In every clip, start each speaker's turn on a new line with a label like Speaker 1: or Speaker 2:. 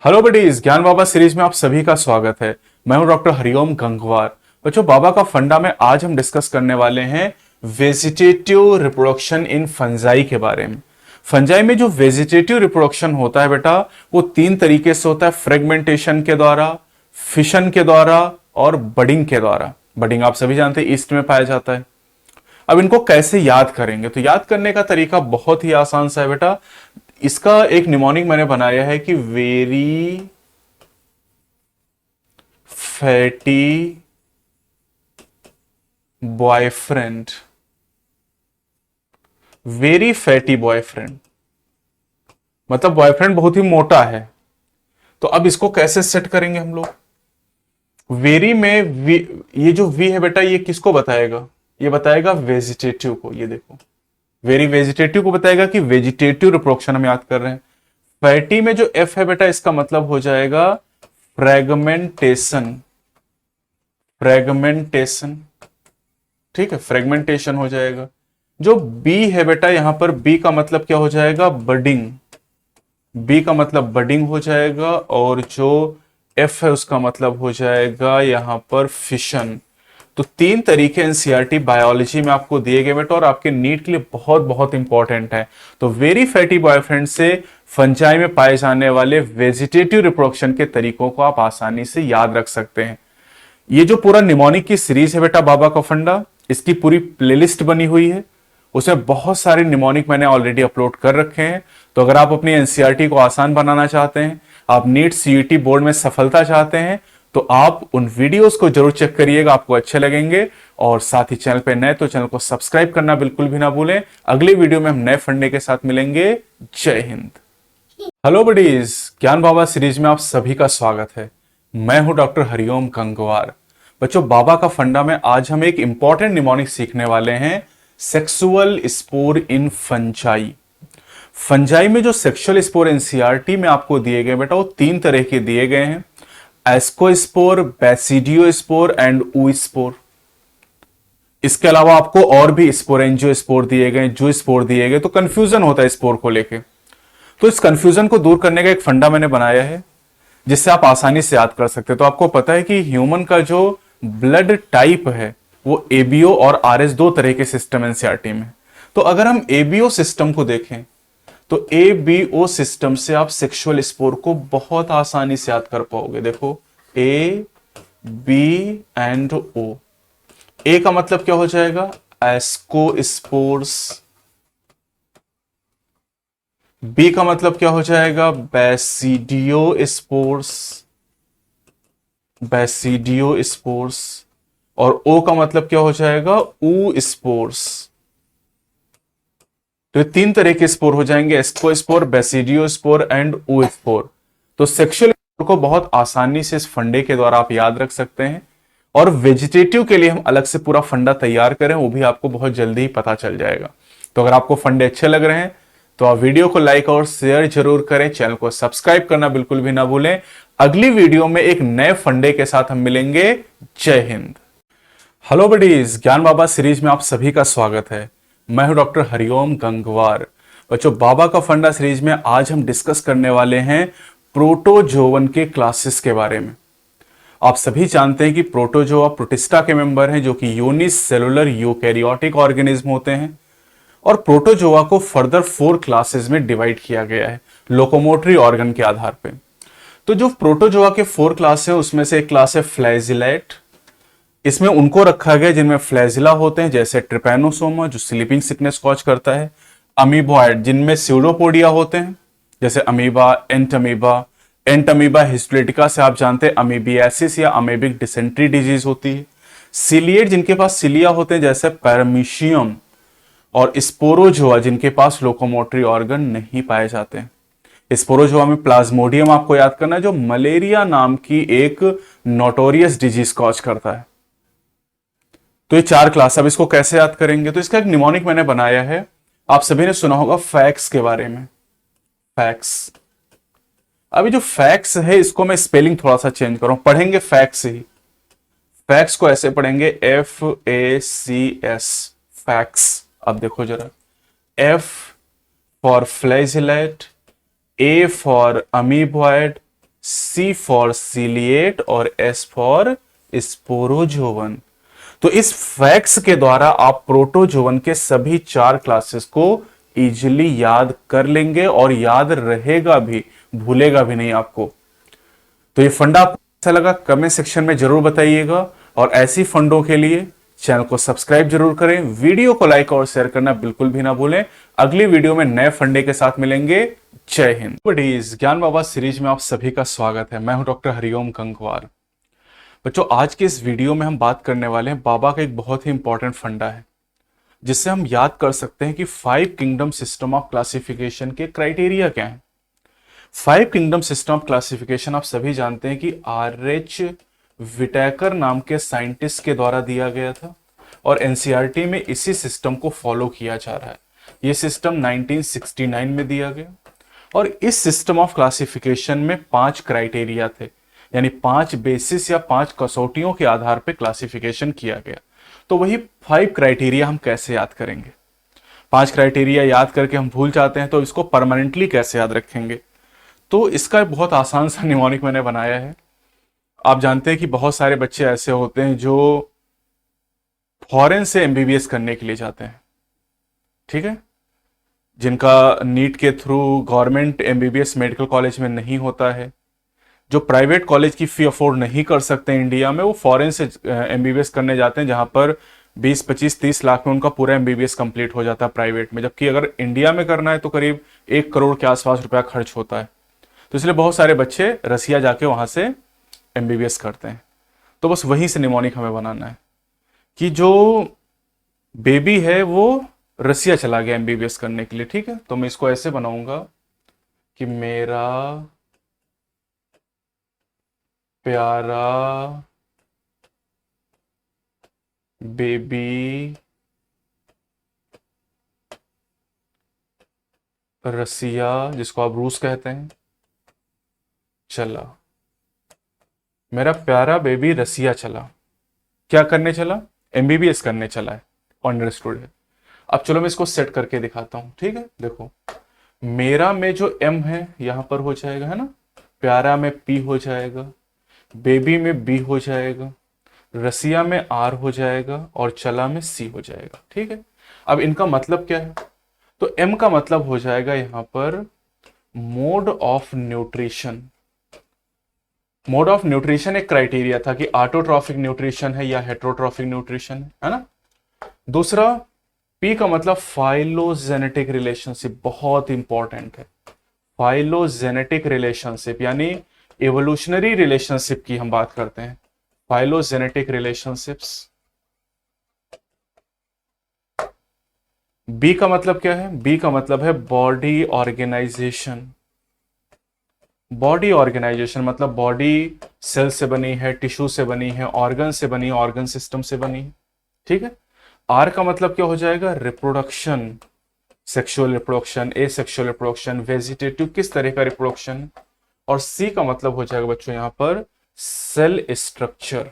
Speaker 1: Hello buddies, ज्ञान बाबा series में आप सभी का स्वागत है। मैं हूं डॉक्टर हरिओम गंगवार। बच्चों, बाबा का फंडा में आज हम डिस्कस करने वाले हैं वेजिटेटिव रिप्रोडक्शन इन फंजाई के बारे में। फंजाई में जो वेजिटेटिव रिप्रोडक्शन होता है बेटा, वो तीन तरीके से होता है। फ्रेगमेंटेशन के द्वारा, फिशन के द्वारा और बडिंग के द्वारा। बडिंग आप सभी जानते हैं ईस्ट में पाया जाता है। अब इनको कैसे याद करेंगे? तो याद करने का तरीका बहुत ही आसान सा है बेटा। इसका एक निमोनिक मैंने बनाया है कि very fatty boyfriend. Very fatty boyfriend मतलब बॉयफ्रेंड बहुत ही मोटा है। तो अब इसको कैसे सेट करेंगे हम लोग? वेरी में ये जो वी है बेटा, ये किसको बताएगा? ये बताएगा वेजिटेटिव को। ये देखो, वेरी वेजिटेटिव को बताएगा कि वेजिटेटिव रिप्रोडक्शन हम याद कर रहे हैं। फैटी में जो एफ है बेटा, इसका मतलब हो जाएगा फ्रेगमेंटेशन। फ्रेगमेंटेशन, ठीक है, फ्रेगमेंटेशन हो जाएगा। जो बी है बेटा, यहां पर बी का मतलब क्या हो जाएगा? बडिंग। बी का मतलब बडिंग हो जाएगा। और जो एफ है उसका मतलब हो जाएगा यहां पर फिशन। तो तीन तरीके एनसीईआरटी बायोलॉजी में आपको दिए गए बेटा, और आपके नीट के लिए बहुत बहुत इंपॉर्टेंट है। तो वेरी फैटी बॉयफ्रेंड से फंजाई में पाए जाने वाले वेजिटेटिव रिप्रोडक्शन के तरीकों को आप आसानी से याद रख सकते हैं। ये जो पूरा निमोनिक की सीरीज है बेटा, बाबा का फंडा, इसकी पूरी प्लेलिस्ट बनी हुई है। उसमें बहुत सारे निमोनिक मैंने ऑलरेडी अपलोड कर रखे हैं। तो अगर आप अपनी एनसीईआरटी को आसान बनाना चाहते हैं, आप नीट सीईटी बोर्ड में सफलता चाहते हैं, तो आप उन वीडियोस को जरूर चेक करिएगा, आपको अच्छे लगेंगे। और साथ ही चैनल पे नए तो चैनल को सब्सक्राइब करना बिल्कुल भी ना भूलें। अगले वीडियो में हम नए फंडे के साथ मिलेंगे। जय हिंद। हेलो बडीज, ज्ञान बाबा सीरीज में आप सभी का स्वागत है। मैं हूं डॉक्टर हरिओम गंगवार। बच्चों, बाबा का फंडा में आज हम एक इंपॉर्टेंट निमोनिक सीखने वाले हैं, सेक्सुअल स्पोर इन फंजाई। फंजाई में जो सेक्सुअल स्पोर एनसीईआरटी में आपको दिए गए बेटा, वो तीन तरह के दिए गए हैं: एस्कोस्पोर, बेसिडियोस्पोर एंड ऊस्पोर। इसके अलावा आपको और भी स्पोर, एंजियोस्पोर दिए गए, जो स्पोर दिए गए। तो कंफ्यूजन होता है स्पोर को लेके। तो इस कंफ्यूजन को दूर करने का एक फंडा मैंने बनाया है, जिससे आप आसानी से याद कर सकते हैं। तो आपको पता है कि ह्यूमन का जो ब्लड टाइप है, वो एबीओ और आरएस दो तरह के सिस्टम एनसीईआरटी में। तो अगर हम एबीओ सिस्टम को देखें, तो एबीओ सिस्टम से आप सेक्सुअल स्पोर को बहुत आसानी से याद कर पाओगे। देखो, ए बी एंड ओ। ए का मतलब क्या हो जाएगा? एस्कोस्पोर्स। बी का मतलब क्या हो जाएगा? बेसिडियोस्पोर्स। बेसिडियोस्पोर्स। और ओ का मतलब क्या हो जाएगा? ऊस्पोर्स। तो ये तीन तरह के स्पोर हो जाएंगे: एस्कोस्पोर, बेसिडियोस्पोर एंड ऊस्पोर। तो सेक्सुअल स्पोर को बहुत आसानी से इस फंडे के द्वारा आप याद रख सकते हैं। और वेजिटेटिव के लिए हम अलग से पूरा फंडा तैयार करें, वो भी आपको बहुत जल्दी ही पता चल जाएगा। तो अगर आपको फंडे अच्छे लग रहे हैं, तो आप वीडियो को लाइक और शेयर जरूर करें। चैनल को सब्सक्राइब करना बिल्कुल भी ना भूलें। अगली वीडियो में एक नए फंडे के साथ हम मिलेंगे। जय हिंद। हेलो बडीज, ज्ञान बाबा सीरीज में आप सभी का स्वागत है। मैं हूं डॉक्टर हरिओम गंगवार। बच्चों, बाबा का फंडा सीरीज में आज हम डिस्कस करने वाले हैं प्रोटोजोवन के क्लासेस के बारे में। आप सभी जानते हैं कि प्रोटोजोआ प्रोटिस्टा के मेंबर हैं, जो कि यूनिसेलुलर यूकैरियोटिक ऑर्गेनिज्म होते हैं। और प्रोटोजोआ को फर्दर 4 क्लासेस में डिवाइड किया गया है, लोकोमोटरी ऑर्गन के आधार पे। तो जो प्रोटोजोआ के 4 क्लास हैं, उसमें से एक क्लास है फ्लैजिलेट। इसमें उनको रखा गया जिनमें फ्लैजिला होते हैं, जैसे ट्रिपैनोसोमा जो स्लीपिंग सिकनेस कॉज करता है। अमीबॉइड, जिनमें स्यूडोपोडिया होते हैं, जैसे अमीबा, एंटमीबा। एंटमीबा हिस्टोलिटिका से आप जानते हैं अमीबियासिस या अमीबिक डिसेंट्री डिजीज होती है। सिलिएट, जिनके पास सिलिया होते हैं, जैसे पैरामीशियम। और स्पोरोजोआ, जिनके पास लोकोमोटरी ऑर्गन नहीं पाए जाते हैं। स्पोरोजोआ में प्लाज्मोडियम आपको याद करना है, जो मलेरिया नाम की एक नोटोरियस डिजीज कॉज करता है। तो ये 4 क्लास, अब इसको कैसे याद करेंगे? तो इसका एक निमोनिक मैंने बनाया है। आप सभी ने सुना होगा फैक्स के बारे में। फैक्स। अभी जो फैक्स है, इसको मैं स्पेलिंग थोड़ा सा चेंज करूं, पढ़ेंगे फैक्स ही। फैक्स को ऐसे पढ़ेंगे, FACS, फैक्स। अब देखो जरा, F for flagellate, A for amoeboid, C for ciliate और S फॉर स्पोरोजोवन। तो इस फैक्ट्स के द्वारा आप प्रोटोजोवन के सभी 4 क्लासेस को इजीली याद कर लेंगे और याद रहेगा भी, भूलेगा भी नहीं आपको। तो ये फंडा आपको कैसा लगा कमेंट सेक्शन में जरूर बताइएगा, और ऐसी फंडों के लिए चैनल को सब्सक्राइब जरूर करें, वीडियो को लाइक और शेयर करना बिल्कुल भी ना भूलें। अगली वीडियो में नए फंडे के साथ मिलेंगे। जय हिंद। बडीज ज्ञान बाबा सीरीज में आप सभी का स्वागत है। मैं हूं डॉक्टर हरिओम कंकवार। बच्चों, आज के इस वीडियो में हम बात करने वाले हैं बाबा का एक बहुत ही इंपॉर्टेंट फंडा है, जिससे हम याद कर सकते हैं कि 5 किंगडम सिस्टम ऑफ क्लासिफिकेशन के क्राइटेरिया क्या है। 5 किंगडम सिस्टम ऑफ क्लासिफिकेशन आप सभी जानते हैं कि R.H. विटेकर नाम के साइंटिस्ट के द्वारा दिया गया था, और एनसीईआरटी में इसी सिस्टम को फॉलो किया जा रहा है। यह सिस्टम 1969 में दिया गया, और इस सिस्टम ऑफ क्लासिफिकेशन में 5 क्राइटेरिया थे, यानी 5 बेसिस या 5 कसौटियों के आधार पर क्लासिफिकेशन किया गया। तो वही 5 क्राइटेरिया हम कैसे याद करेंगे। 5 क्राइटेरिया याद करके हम भूल जाते हैं, तो इसको परमानेंटली कैसे याद रखेंगे। तो इसका बहुत आसान सा निमोनिक मैंने बनाया है। आप जानते हैं कि बहुत सारे बच्चे ऐसे होते हैं जो फॉरेन से एमबीबीएस करने के लिए जाते हैं, ठीक है, जिनका नीट के through government MBBS medical college में नहीं होता है, जो प्राइवेट कॉलेज की फी अफोर्ड नहीं कर सकते इंडिया में, वो फॉरेन से एमबीबीएस करने जाते हैं, जहां पर 20, 25, 30 लाख में उनका पूरा एमबीबीएस कंप्लीट हो जाता है प्राइवेट में। जबकि अगर इंडिया में करना है तो करीब 1 करोड़ के आसपास रुपया खर्च होता है। तो इसलिए बहुत सारे बच्चे रसिया जाके वहां से एमबीबीएस करते हैं। तो बस वहीं से निमोनिक हमें बनाना है कि जो बेबी है वो रसिया चला गया एमबीबीएस करने के लिए, ठीक है। तो मैं इसको ऐसे बनाऊंगा कि मेरा प्यारा बेबी रसिया, जिसको आप रूस कहते हैं, चला। मेरा प्यारा बेबी रसिया चला। क्या करने चला? एमबीबीएस करने चला है। अंडरस्टूड है। अब चलो मैं इसको सेट करके दिखाता हूं, ठीक है। देखो, मेरा में जो एम है यहां पर हो जाएगा, है ना, प्यारा में पी हो जाएगा, बेबी में बी हो जाएगा, रसिया में आर हो जाएगा, और चला में सी हो जाएगा, ठीक है। अब इनका मतलब क्या है? तो एम का मतलब हो जाएगा यहां पर mode of nutrition. Mode of nutrition एक क्राइटेरिया था कि ऑटोट्रॉफिक न्यूट्रिशन है या हेट्रोट्रॉफिक न्यूट्रिशन है ना। दूसरा, पी का मतलब फाइलोजेनेटिक रिलेशनशिप, बहुत इंपॉर्टेंट है। फाइलोजेनेटिक रिलेशनशिप यानी एवोल्यूशनरी रिलेशनशिप की हम बात करते हैं, फाइलोजेनेटिक रिलेशनशिप्स। बी का मतलब क्या है? बी का मतलब है बॉडी ऑर्गेनाइजेशन। बॉडी ऑर्गेनाइजेशन मतलब बॉडी सेल से बनी है, टिश्यू से बनी है, ऑर्गन से बनी है, ऑर्गन सिस्टम से बनी है, ठीक है। आर का मतलब क्या हो जाएगा? Reproduction, sexual reproduction, asexual reproduction, vegetative, किस तरह का रिप्रोडक्शन। और सी का मतलब हो जाएगा बच्चों यहां पर सेल स्ट्रक्चर।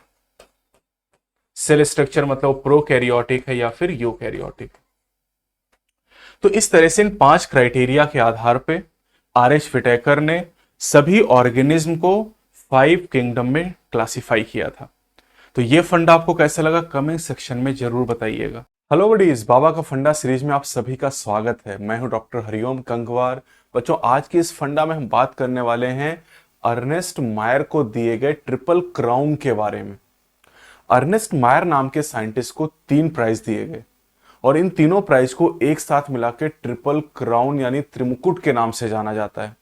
Speaker 1: सेल स्ट्रक्चर मतलब प्रोकैरियोटिक है या फिर यूकैरियोटिक। तो इस तरह से इन 5 क्राइटेरिया के आधार पे आर.एच. विटेकर ने सभी ऑर्गेनिज्म को 5 किंगडम में क्लासिफाई किया था। तो ये फंडा आपको कैसा लगा कमेंट सेक्शन में जरूर बताइएगा। हेलो बडीज, बाबा का फंडा सीरीज में आप सभी का स्वागत है। मैं हूं डॉक्टर हरिओम कंकवार। बच्चों, आज की इस फंडा में हम बात करने वाले हैं अर्नेस्ट मायर को दिए गए ट्रिपल क्राउन के बारे में। अर्नेस्ट मायर नाम के साइंटिस्ट को 3 प्राइज दिए गए, और इन तीनों प्राइज को एक साथ मिलाकर ट्रिपल क्राउन यानी त्रिमुकुट के नाम से जाना जाता है।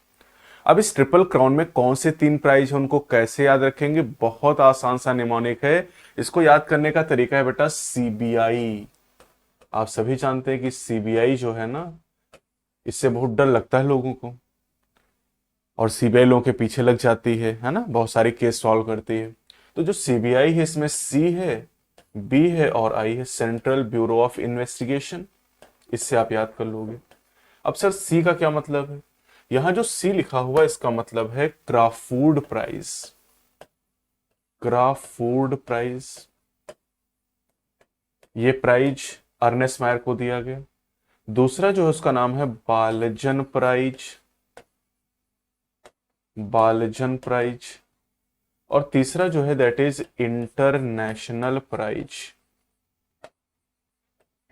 Speaker 1: अब इस ट्रिपल क्राउन में कौन से 3 प्राइज है, उनको कैसे याद रखेंगे? बहुत आसान सा निमोनिक है। इसको याद करने का तरीका है बेटा सीबीआई। आप सभी जानते हैं कि सीबीआई जो है ना, इससे बहुत डर लगता है लोगों को, और सीबीआई लोगों के पीछे लग जाती है ना, बहुत सारी केस सॉल्व करती है। तो जो सीबीआई है इसमें सी है, बी है और आई है, सेंट्रल ब्यूरो ऑफ इन्वेस्टिगेशन। इससे आप याद कर लोगे। अब सर सी का क्या मतलब है? यहां जो सी लिखा हुआ है इसका मतलब है क्राफूड प्राइज। क्राफूड प्राइज, ये प्राइज अर्नेस्ट मायर को दिया गया। दूसरा जो है उसका नाम है बालजन प्राइज। बालजन प्राइज, और तीसरा जो है that is international prize,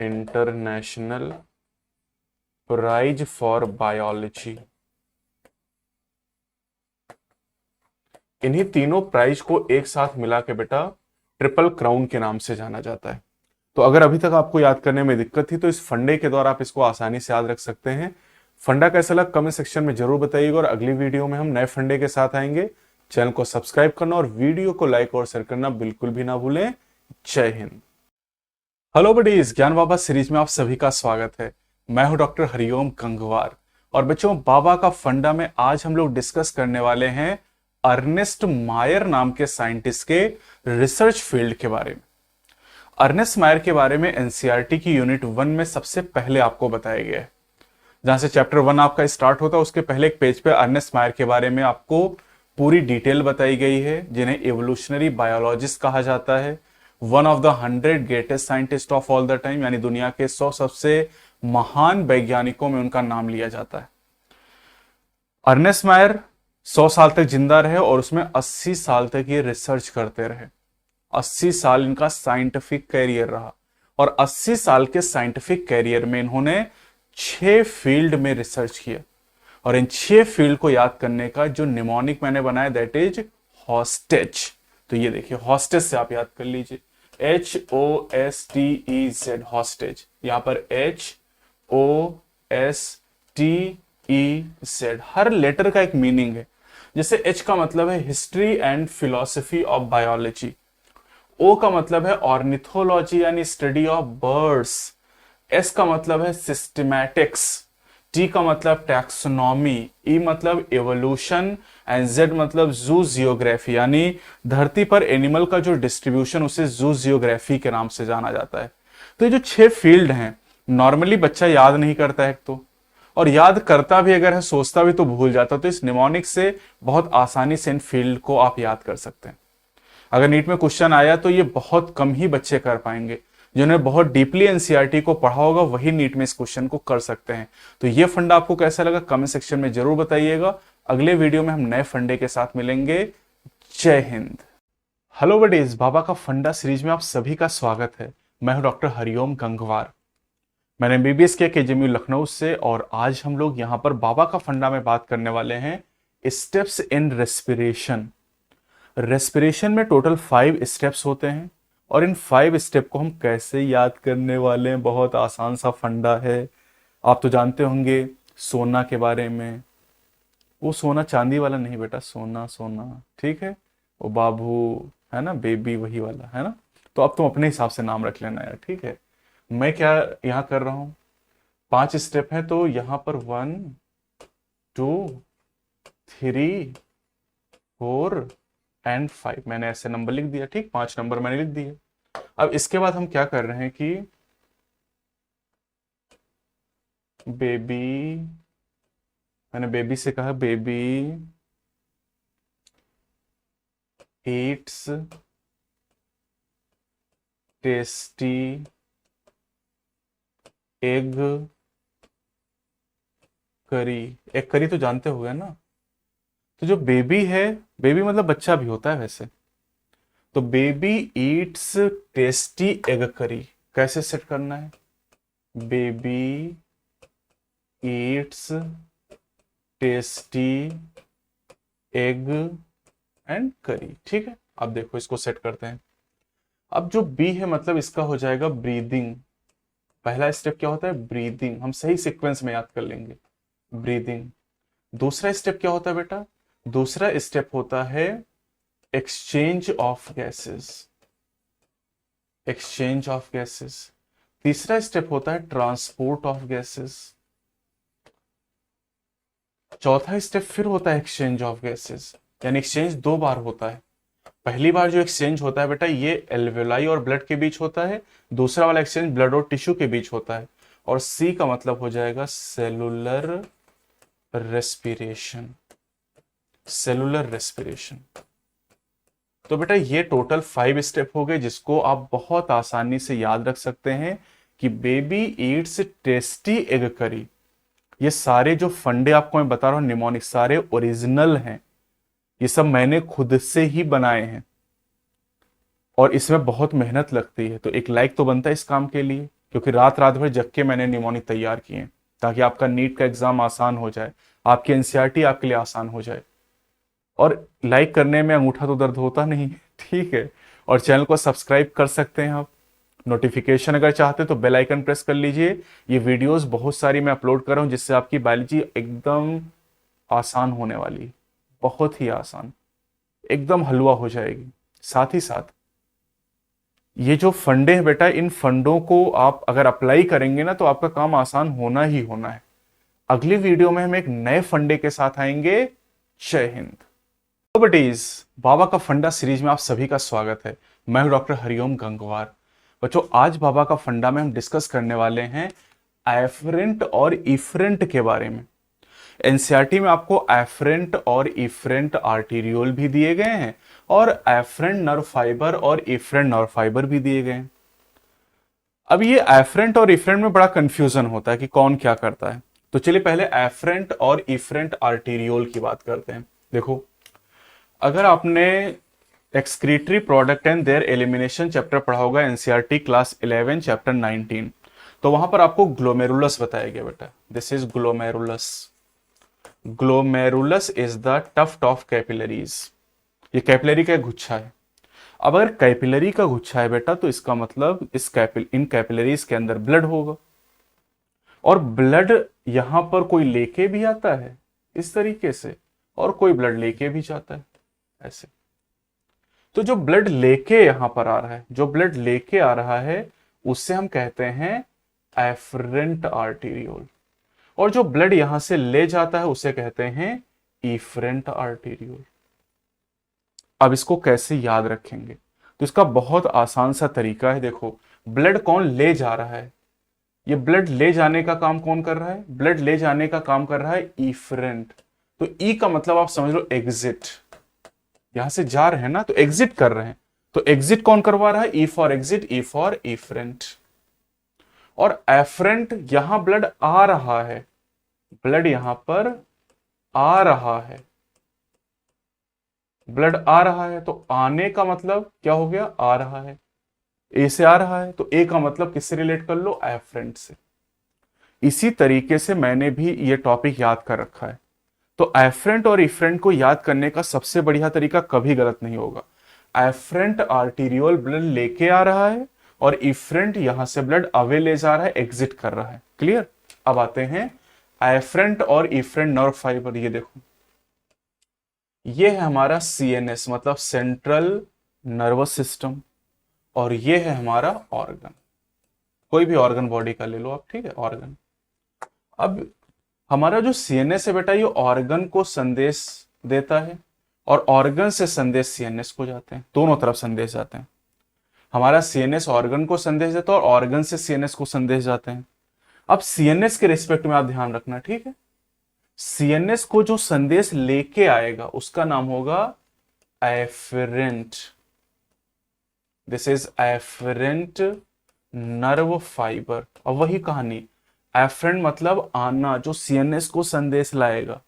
Speaker 1: international prize for biology. इन्हीं तीनों प्राइज को एक साथ मिला के बेटा ट्रिपल क्राउन के नाम से जाना जाता है। तो अगर अभी तक आपको याद करने में दिक्कत थी तो इस फंडे के द्वारा आप इसको आसानी से याद रख सकते हैं। फंडा कैसा लगा कमेंट सेक्शन में जरूर बताइएगा, और अगली वीडियो में हम नए फंडे के साथ आएंगे। चैनल को सब्सक्राइब करना और वीडियो को लाइक और शेयर करना बिल्कुल भी ना भूलें। जय हिंद। हेलो बडीज, ज्ञान बाबा सीरीज में आप सभी का स्वागत है। मैं हूं डॉक्टर हरिओम गंगवार, और बच्चों बाबा का फंडा में आज हम लोग डिस्कस करने वाले हैं अर्नेस्ट मायर नाम के साइंटिस्ट के रिसर्च फील्ड के बारे में। अर्नेस्ट मायर के बारे में एनसीईआरटी की यूनिट 1 में सबसे पहले आपको बताया गया है। जहां से चैप्टर 1 आपका स्टार्ट होता है उसके पहले एक पेज पे अर्नेस्ट मायर के बारे में आपको पूरी डिटेल बताई गई है, जिन्हें एवोल्यूशनरी बायोलॉजिस्ट कहा जाता है। One of the 100 greatest scientist of all the time, यानी दुनिया के 100 सबसे महान वैज्ञानिकों में उनका नाम लिया जाता है। अर्नेस्ट मायर 100 साल तक जिंदा रहे और उसमें 80 साल तक ये रिसर्च करते रहे। 80 साल इनका साइंटिफिक कैरियर रहा, और 80 साल के साइंटिफिक कैरियर में इन्होंने 6 फील्ड में रिसर्च किया। और इन 6 फील्ड को याद करने का जो निमोनिक मैंने बनाया दैट इज हॉस्टेज। तो ये देखिए, हॉस्टेज से आप याद कर लीजिए, HOSTEZ, हॉस्टेज। यहां पर HOSTEZ, हर लेटर का एक मीनिंग है। जैसे H का मतलब है history and philosophy of biology, O का मतलब है ऑर्निथोलॉजी यानी स्टडी ऑफ बर्ड्स, S का मतलब है सिस्टमैटिक्स, T का मतलब टैक्सोनॉमी, E मतलब एवोल्यूशन, एंड Z मतलब जू जियोग्राफी, यानी धरती पर एनिमल का जो डिस्ट्रीब्यूशन उसे जू जियोग्राफी के नाम से जाना जाता है। तो ये जो 6 फील्ड हैं नॉर्मली बच्चा याद नहीं करता है तो, और याद करता भी अगर है सोचता भी तो भूल जाता। तो इस निमोनिक से बहुत आसानी से इन फील्ड को आप याद कर सकते हैं। अगर नीट में क्वेश्चन आया तो ये बहुत कम ही बच्चे कर पाएंगे। जिन्होंने बहुत डीपली एनसीईआरटी को पढ़ा होगा वही नीट में इस क्वेश्चन को कर सकते हैं। तो ये फंडा आपको कैसा लगा कमेंट सेक्शन में जरूर बताइएगा। अगले वीडियो में हम नए फंडे के साथ मिलेंगे। जय हिंद। हेलो बडीज, बाबा का फंडा सीरीज में आप सभी का स्वागत है। मैं हूं डॉक्टर हरिओम गंगवार। मैंने एमबीबीएस किया केजीएमयू लखनऊ से, और आज हम लोग यहां पर बाबा का फंडा में बात करने वाले हैं स्टेप्स इन रेस्पिरेशन। रेस्पिरेशन में टोटल 5 स्टेप्स होते हैं, और इन 5 स्टेप को हम कैसे याद करने वाले हैं, बहुत आसान सा फंडा है। आप तो जानते होंगे सोना के बारे में, वो सोना चांदी वाला नहीं बेटा, सोना सोना, ठीक है, वो बाबू है ना, बेबी वही वाला है ना। तो अब तुम अपने हिसाब से नाम रख लेना यार, ठीक है। मैं क्या यहाँ कर रहा हूं, 5 स्टेप हैं, तो यहाँ पर 1 2 3 4 एंड 5 मैंने ऐसे नंबर लिख दिया, ठीक, 5 नंबर मैंने लिख दिए। अब इसके बाद हम क्या कर रहे हैं कि बेबी, मैंने बेबी से कहा baby Yeats tasty egg curry. Egg curry तो जानते हो गए ना। तो जो बेबी है, बेबी मतलब बच्चा भी होता है वैसे, तो baby Yeats tasty egg curry कैसे सेट करना है, baby Yeats tasty egg and करी, ठीक है। अब देखो इसको सेट करते हैं। अब जो बी है मतलब इसका हो जाएगा ब्रीदिंग। पहला स्टेप क्या होता है, ब्रीदिंग, हम सही सीक्वेंस में याद कर लेंगे, ब्रीदिंग। दूसरा स्टेप क्या होता है बेटा, दूसरा स्टेप होता है exchange of gases, exchange of gases. तीसरा स्टेप होता है ट्रांसपोर्ट ऑफ गैसेस। चौथा स्टेप फिर होता है एक्सचेंज ऑफ गैसेस, यानी एक्सचेंज 2 बार होता है। पहली बार जो एक्सचेंज होता है बेटा ये एल्वेलाई और ब्लड के बीच होता है, दूसरा वाला एक्सचेंज ब्लड और टिश्यू के बीच होता है। और सी का मतलब हो जाएगा सेलुलर रेस्पिरेशन, सेलुलर रेस्पिरेशन। तो बेटा ये टोटल 5 स्टेप हो गए जिसको आप बहुत आसानी से याद रख सकते हैं कि baby Yeats tasty egg curry. ये सारे जो फंडे आपको मैं बता रहा हूं निमोनिक, सारे ओरिजिनल हैं, ये सब मैंने खुद से ही बनाए हैं और इसमें बहुत मेहनत लगती है, तो एक लाइक तो बनता है इस काम के लिए, क्योंकि रात रात भर जग के मैंने निमोनिक तैयार किए हैं ताकि आपका नीट का एग्जाम आसान हो जाए, आपकी एनसीईआरटी आपके लिए आसान हो जाए। और लाइक करने में अंगूठा तो दर्द होता नहीं है, ठीक है। और चैनल को सब्सक्राइब कर सकते हैं आप। नोटिफिकेशन अगर चाहते हैं तो बेल आइकन प्रेस कर लीजिए। ये वीडियोस बहुत सारी मैं अपलोड कर रहा हूं जिससे आपकी बायोलॉजी एकदम आसान होने वाली है, बहुत ही आसान, एकदम हलवा हो जाएगी। साथ ही साथ ये जो फंडे हैं बेटा, इन फंडों को आप अगर अप्लाई करेंगे ना तो आपका काम आसान होना ही होना है। अगली वीडियो में हम एक नए फंडे के साथ आएंगे। जय हिंद। बटीज, बाबा का फंडा सीरीज में आप सभी का स्वागत है। मैं हूं डॉक्टर हरिओम गंगवार। बच्चों, आज बाबा का फंडा में हम डिस्कस करने वाले हैं एफरेंट और इफरेंट के बारे में। एनसीईआरटी में आपको एफरेंट और इफरेंट आर्टीरियोल भी दिए गए हैं और एफरेंट नर्व फाइबर और इफरेंट नर्व फाइबर भी दिए गए हैं। अब ये एफरेंट और इफरेंट में बड़ा कंफ्यूजन होता है कि कौन क्या करता है, तो चलिए पहले एफरेंट और इफरेंट आर्टीरियोल की बात करते हैं। देखो, अगर आपने excretory product and there elimination chapter पढ़ा होगा एनसीईआरटी क्लास 11 चैप्टर 19, तो वहां पर आपको ग्लोमेरुलस बताया गया बेटा। This is glomerulus. Glomerulus is the tuft of capillaries. ये कैपिलरी का एक गुच्छा है। अब अगर कैपिलरी का गुच्छा है बेटा तो इसका मतलब इन कैपिलरीज के अंदर ब्लड होगा, और ब्लड यहां पर कोई लेके भी आता है इस तरीके से, और कोई ब्लड लेके भी जाता है ऐसे। तो जो ब्लड लेके यहां पर आ रहा है, जो ब्लड लेके आ रहा है उससे हम कहते हैं एफरेंट आर्टीरियोल, और जो ब्लड यहां से ले जाता है उसे कहते हैं इफरेंट आर्टीरियोल। अब इसको कैसे याद रखेंगे, तो इसका बहुत आसान सा तरीका है। देखो, ब्लड कौन ले जा रहा है, ये ब्लड ले जाने का काम कौन कर रहा है, ब्लड ले जाने का काम कर रहा है इफरेंट। तो ई का मतलब आप समझ लो एग्जिट, यहां से जा रहे हैं ना तो एग्जिट कर रहे हैं, तो एग्जिट कौन करवा रहा है, E for exit, E for efferent. और एफरेंट, यहां ब्लड आ रहा है, ब्लड यहां पर आ रहा है, ब्लड आ रहा है, तो आने का मतलब क्या हो गया, आ रहा है। ए से आ रहा है तो ए का मतलब किससे रिलेट कर लो, एफरेंट से। इसी तरीके से मैंने भी ये टॉपिक याद कर रखा है। तो एफरेंट और इफरेंट को याद करने का सबसे बढ़िया तरीका कभी गलत नहीं होगा। एफरेंट आर्टीरियोल ब्लड लेके आ रहा है और इफरेंट यहां से ब्लड अवे ले जा रहा है, एग्जिट कर रहा है। क्लियर। अब आते हैं एफरेंट और इफरेंट नर्व फाइबर। ये देखो, ये है हमारा सीएनएस मतलब सेंट्रल नर्वस सिस्टम, और ये है हमारा ऑर्गन। कोई भी ऑर्गन बॉडी का ले लो आप, ठीक है, ऑर्गन। अब हमारा जो सीएनएस है बेटा, ये ऑर्गन को संदेश देता है और ऑर्गन से संदेश सीएनएस को जाते हैं, दोनों तरफ संदेश जाते हैं। हमारा सीएनएस ऑर्गन को संदेश देता है और ऑर्गन से सीएनएस को संदेश जाते हैं। अब सीएनएस के रिस्पेक्ट में आप ध्यान रखना, ठीक है। सीएनएस को जो संदेश लेके आएगा उसका नाम होगा efferent. This is efferent nerve fibre. अब वही कहानी, एफरेंट मतलब आना, जो सीएनएस को संदेश लाएगा।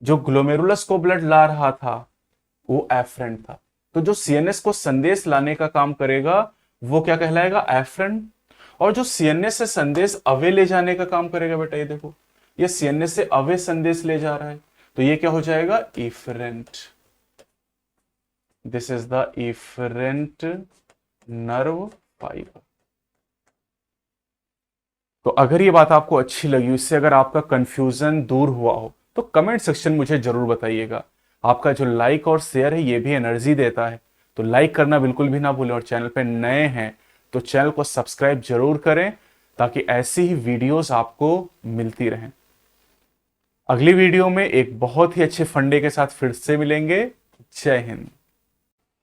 Speaker 1: जो ग्लोमेरुलस को ब्लड ला रहा था वो एफरेंट था, तो जो सीएनएस को संदेश लाने का काम करेगा वो क्या कहलाएगा, एफरेंट। और जो सीएनएस से संदेश अवे ले जाने का काम करेगा बेटा, ये देखो, ये सीएनएस से अवे संदेश ले जा रहा है, तो ये क्या हो जाएगा, efferent. This is the efferent nerve fibre. तो अगर ये बात आपको अच्छी लगी, इससे अगर आपका कंफ्यूजन दूर हुआ हो तो कमेंट सेक्शन मुझे जरूर बताइएगा। आपका जो लाइक और शेयर है ये भी एनर्जी देता है, तो लाइक करना बिल्कुल भी ना भूलें। और चैनल पे नए हैं तो चैनल को सब्सक्राइब जरूर करें ताकि ऐसी ही वीडियोस आपको मिलती रहें। अगली वीडियो में एक बहुत ही अच्छे फंडे के साथ फिर से मिलेंगे। जय हिंद।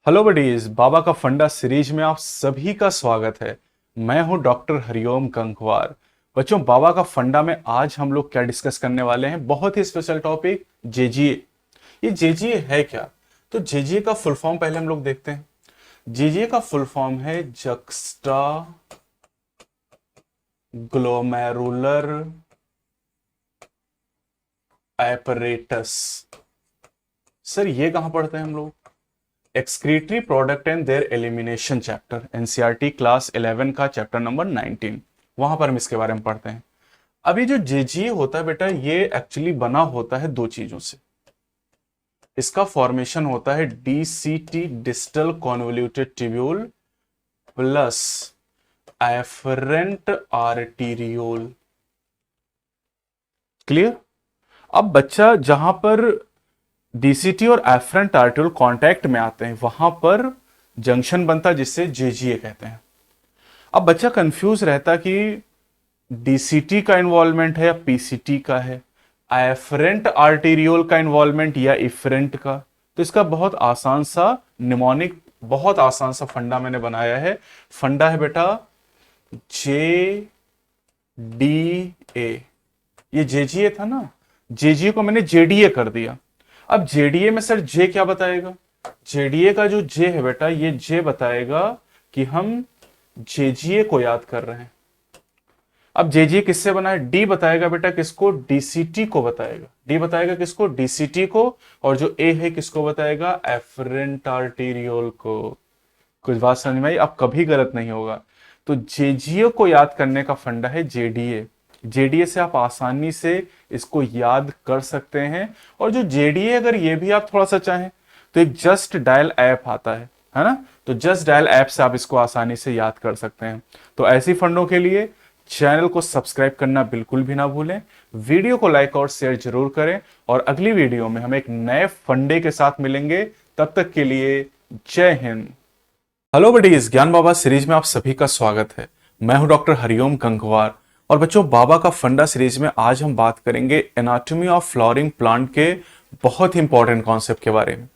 Speaker 1: हेलो बडीज, बाबा का फंडा सीरीज में आप सभी का स्वागत है। मैं हूं डॉक्टर हरिओम कंकवार। बच्चों, बाबा का फंडा में आज हम लोग क्या डिस्कस करने वाले हैं, बहुत ही स्पेशल टॉपिक, जेजीए। ये जेजीए है क्या, तो जेजीए का फुल फॉर्म पहले हम लोग देखते हैं। जेजीए का फुल फॉर्म है जक्स्टा ग्लोमेरुलर एपरेटस सर ये कहां पढ़ते हैं हम लोग? Excretory product and there elimination chapter, NCERT class 11 का चैप्टर नंबर 19, वहां पर हम इसके बारे में पढ़ते हैं। अभी जो जेजीए होता है बेटा, ये एक्चुअली बना होता है दो चीजों से। इसका फॉर्मेशन होता है DCT, distal convoluted tubule, plus efferent arteriole. Clear? अब बच्चा जहां पर डीसीटी और एफरेंट आर्टीरियोल कांटेक्ट में आते हैं, वहां पर जंक्शन बनता है जिससे जेजीए कहते हैं। अब बच्चा कंफ्यूज रहता कि डीसीटी का इन्वॉल्वमेंट है या पीसीटी का है, एफरेंट आर्टीरियोल का इन्वॉल्वमेंट या इफरेंट का। तो इसका बहुत आसान सा निमोनिक, बहुत आसान सा फंडा मैंने बनाया है। फंडा है बेटा जे डी ए। ये जेजीए था ना, जेजीए को मैंने जेडीए कर दिया। अब जेडीए में सर जे क्या बताएगा? जेडीए का जो जे है बेटा, ये जे बताएगा कि हम जेजीए को याद कर रहे हैं। अब जेजीए किससे बना है? डी बताएगा बेटा किसको? डीसीटी को बताएगा। डी बताएगा किसको? डीसीटी को। और जो ए है किसको बताएगा? एफरेंट आर्टीरियोल को। कुछ बात समझ में आई? अब कभी गलत नहीं होगा। तो जेजीए को याद करने का फंडा है जेडीए। जेडीए से आप आसानी से इसको याद कर सकते हैं। और जो जेडीए, अगर ये भी आप थोड़ा सा चाहें तो एक जस्ट डायल ऐप आता है ना? तो जस्ट डायल ऐप से आप इसको आसानी से याद कर सकते हैं। तो ऐसी फंडों के लिए चैनल को सब्सक्राइब करना बिल्कुल भी ना भूलें, वीडियो को लाइक और शेयर जरूर करें, और अगली वीडियो में हम एक नए फंडे के साथ मिलेंगे। तब तक के लिए जय हिंद। हेलो बडीज, ज्ञान बाबा सीरीज में आप सभी का स्वागत है। मैं हूं डॉक्टर हरिओम गंगवार। और बच्चों, बाबा का फंडा सीरीज में आज हम बात करेंगे एनाटॉमी ऑफ फ्लावरिंग प्लांट के बहुत ही इंपॉर्टेंट कॉन्सेप्ट के बारे में।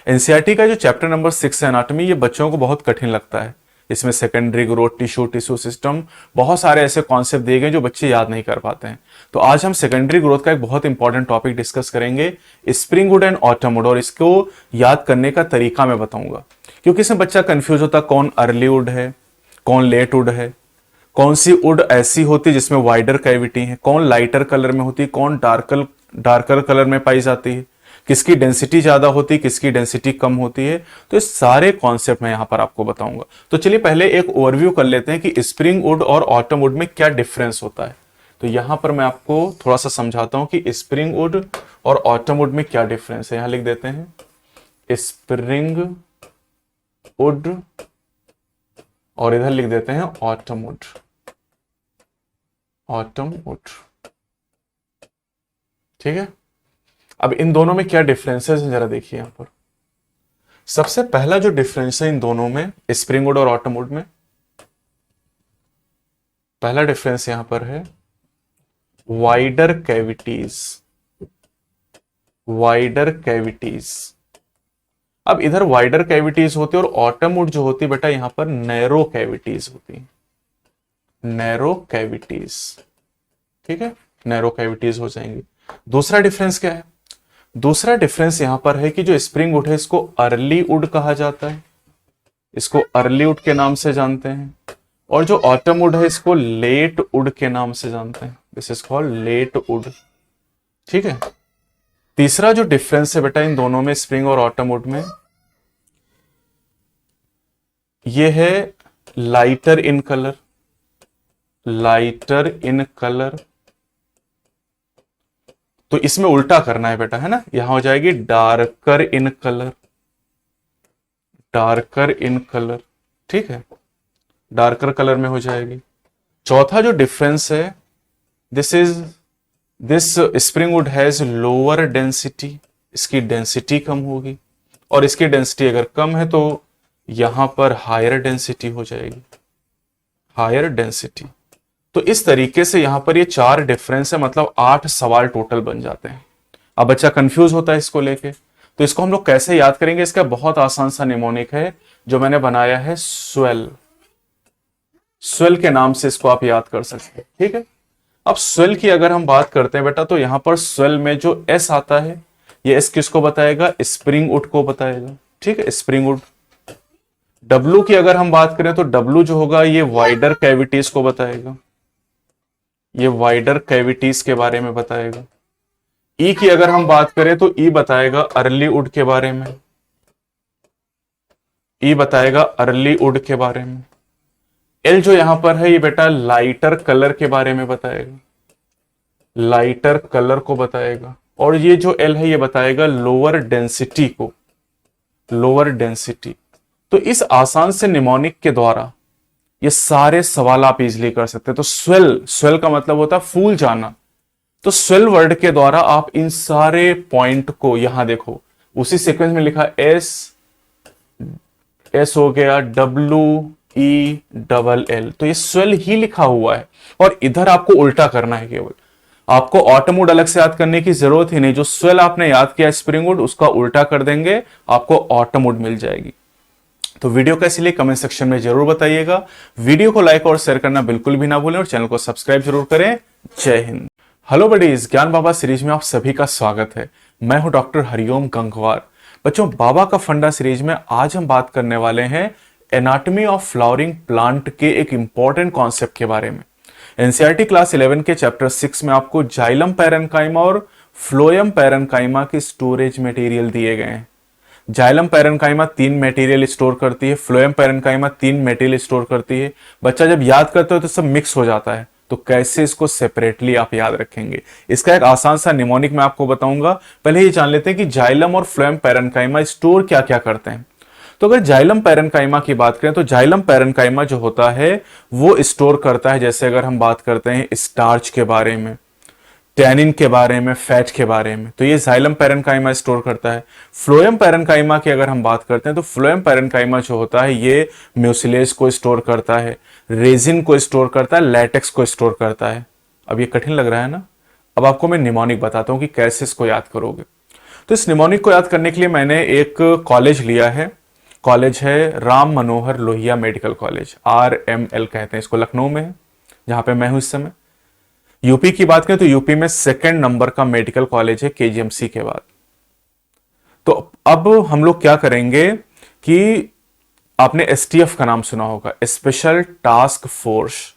Speaker 1: एनसीईआरटी का जो चैप्टर नंबर 6 है एनाटॉमी, ये बच्चों को बहुत कठिन लगता है। इसमें सेकेंडरी ग्रोथ, टिश्यू सिस्टम, बहुत सारे ऐसे कॉन्सेप्ट दिए गए जो बच्चे याद नहीं कर पाते हैं। तो आज हम सेकेंडरी ग्रोथ का एक बहुत इंपॉर्टेंट टॉपिक डिस्कस करेंगे, स्प्रिंगवुड एंड ऑटमवुड, और इसको याद करने का तरीका मैं बताऊंगा। क्योंकि इसमें बच्चा कंफ्यूज होता कौन अर्ली वुड है, कौन लेट वुड है, कौन सी वुड ऐसी होती है जिसमें वाइडर कैविटी है, कौन लाइटर कलर में होती है, कौन डार्कर कलर में पाई जाती है, किसकी डेंसिटी ज्यादा होती है, किसकी डेंसिटी कम होती है। तो इस सारे कॉन्सेप्ट मैं यहां पर आपको बताऊंगा। तो चलिए पहले एक ओवरव्यू कर लेते हैं कि स्प्रिंग वुड और ऑटम वुड में क्या डिफरेंस होता है। तो यहां पर मैं आपको थोड़ा सा समझाता हूं कि स्प्रिंग वुड और ऑटम वुड में क्या डिफरेंस है। यहां लिख देते हैं स्प्रिंग वुड और इधर लिख देते हैं ऑटम वुड। ऑटम वुड, ठीक है। अब इन दोनों में क्या डिफरेंसेस हैं जरा देखिए यहां पर। सबसे पहला जो डिफरेंस है इन दोनों में, स्प्रिंग वुड और ऑटम वुड में, पहला डिफरेंस यहां पर है वाइडर कैविटीज। Wider cavities. अब इधर वाइडर कैविटीज होती है और ऑटम वुड जो होती है बेटा यहां पर नैरो कैविटीज होती है। नैरो कैविटीज, ठीक है, नैरो कैविटीज हो जाएंगी। दूसरा डिफरेंस क्या है? दूसरा डिफरेंस यहां पर है कि जो स्प्रिंग वुड है इसको अर्ली वुड कहा जाता है, इसको अर्ली वुड के नाम से जानते हैं। और जो ऑटम वुड है इसको लेट वुड के नाम से जानते हैं। This is called latewood, ठीक है। तीसरा जो डिफरेंस है बेटा इन दोनों में, स्प्रिंग और ऑटम वुड में, ये है lighter in colour. Lighter in colour, तो इसमें उल्टा करना है बेटा, है ना। यहां हो जाएगी darker in colour. Darker in colour, ठीक है, डार्कर कलर में हो जाएगी। चौथा जो डिफरेंस है, this spring would has lower density. इसकी डेंसिटी कम होगी, और इसकी डेंसिटी अगर कम है तो यहां पर हायर डेंसिटी हो जाएगी। Higher density. तो इस तरीके से यहां पर ये 4 डिफरेंस है, मतलब 8 सवाल टोटल बन जाते हैं। अब बच्चा कंफ्यूज होता है इसको लेके, तो इसको हम लोग कैसे याद करेंगे? इसका बहुत आसान सा निमोनिक है जो मैंने बनाया है, स्वेल। स्वेल के नाम से इसको आप याद कर सकते हैं, ठीक है। अब स्वेल की अगर हम बात करते हैं बेटा, तो यहां पर स्वेल में जो एस आता है, ये एस किसको बताएगा? स्प्रिंग वुड को बताएगा, ठीक है, स्प्रिंग वुड। डब्लू की अगर हम बात करें तो डब्लू जो होगा ये वाइडर कैविटीज को बताएगा, ये वाइडर कैविटीज के बारे में बताएगा। ई की अगर हम बात करें तो ई बताएगा अर्ली वुड के बारे में, ई बताएगा अर्ली वुड के बारे में। एल जो यहां पर है ये बेटा लाइटर कलर के बारे में बताएगा, लाइटर कलर को बताएगा। और ये जो एल है ये बताएगा लोअर डेंसिटी को, लोअर डेंसिटी। तो इस आसान से निमोनिक के द्वारा ये सारे सवाल आप इजीली कर सकते हैं। तो स्वेल, स्वेल का मतलब होता है फूल जाना, तो स्वेल वर्ड के द्वारा आप इन सारे पॉइंट को, यहां देखो उसी सीक्वेंस में लिखा एस, एस हो गया डब्ल्यू ई डबल एल, तो ये स्वेल ही लिखा हुआ है। और इधर आपको उल्टा करना है, केवल आपको ऑटम वुड अलग से याद करने की जरूरत ही नहीं। जो स्वेल आपने याद किया स्प्रिंग वुड, उसका उल्टा कर देंगे, आपको ऑटम वुड मिल जाएगी। तो वीडियो कैसी लगी कमेंट सेक्शन में जरूर बताइएगा। वीडियो को लाइक और शेयर करना बिल्कुल भी ना भूलें और चैनल को सब्सक्राइब जरूर करें। जय हिंद। हेलो बडीज, ज्ञान बाबा सीरीज में आप सभी का स्वागत है। मैं हूं डॉक्टर हरिओम गंगवार। बच्चों, बाबा का फंडा सीरीज में आज हम बात करने वाले हैं एनाटॉमी ऑफ फ्लावरिंग प्लांट के एक इंपॉर्टेंट कॉन्सेप्ट के बारे में। एनसीईआरटी क्लास 11 के चैप्टर 6 में आपको जाइलम पैरेन्काइमा और फ्लोएम पैरेन्काइमा की स्टोरेज मटेरियल दिए गए हैं। जाइलम पैरेन्काइमा 3 मटेरियल स्टोर करती है, फ्लोएम पैरेन्काइमा 3 मटेरियल स्टोर करती है। बच्चा जब याद करते हो तो सब मिक्स हो जाता है, तो कैसे इसको सेपरेटली आप याद रखेंगे, इसका एक आसान सा निमोनिक मैं आपको बताऊंगा। पहले ये जान लेते हैं कि जाइलम और फ्लोएम पैरेन्काइमा स्टोर क्या क्या करते हैं। तो अगर जाइलम पैरेन्काइमा की बात करें तो जाइलम पैरेन्काइमा जो होता है वो स्टोर करता है, जैसे अगर हम बात करते हैं स्टार्च के बारे में, टैनिन के बारे में, फैट के बारे में, तो ये जाइलम पैरेन्काइमा स्टोर करता है। फ्लोएम पैरेन्काइमा की अगर हम बात करते हैं तो फ्लोएम पैरेन्काइमा जो होता है ये म्यूसिलेज को स्टोर करता है, रेजिन को स्टोर करता है, लैटेक्स को स्टोर करता है। अब ये कठिन लग रहा है ना, अब आपको मैं निमोनिक बताता हूं कि कैसे इसको याद करोगे। तो इस निमोनिक को याद करने के लिए मैंने एक कॉलेज लिया है, कॉलेज है Ram Manohar Lohia medical college, RML कहते हैं इसको, लखनऊ में है, जहां पे मैं हूं इस समय। यूपी की बात करें तो यूपी में 2nd नंबर का मेडिकल कॉलेज है KGMC के बाद। तो अब हम लोग क्या करेंगे कि आपने STF का नाम सुना होगा, स्पेशल टास्क फोर्स।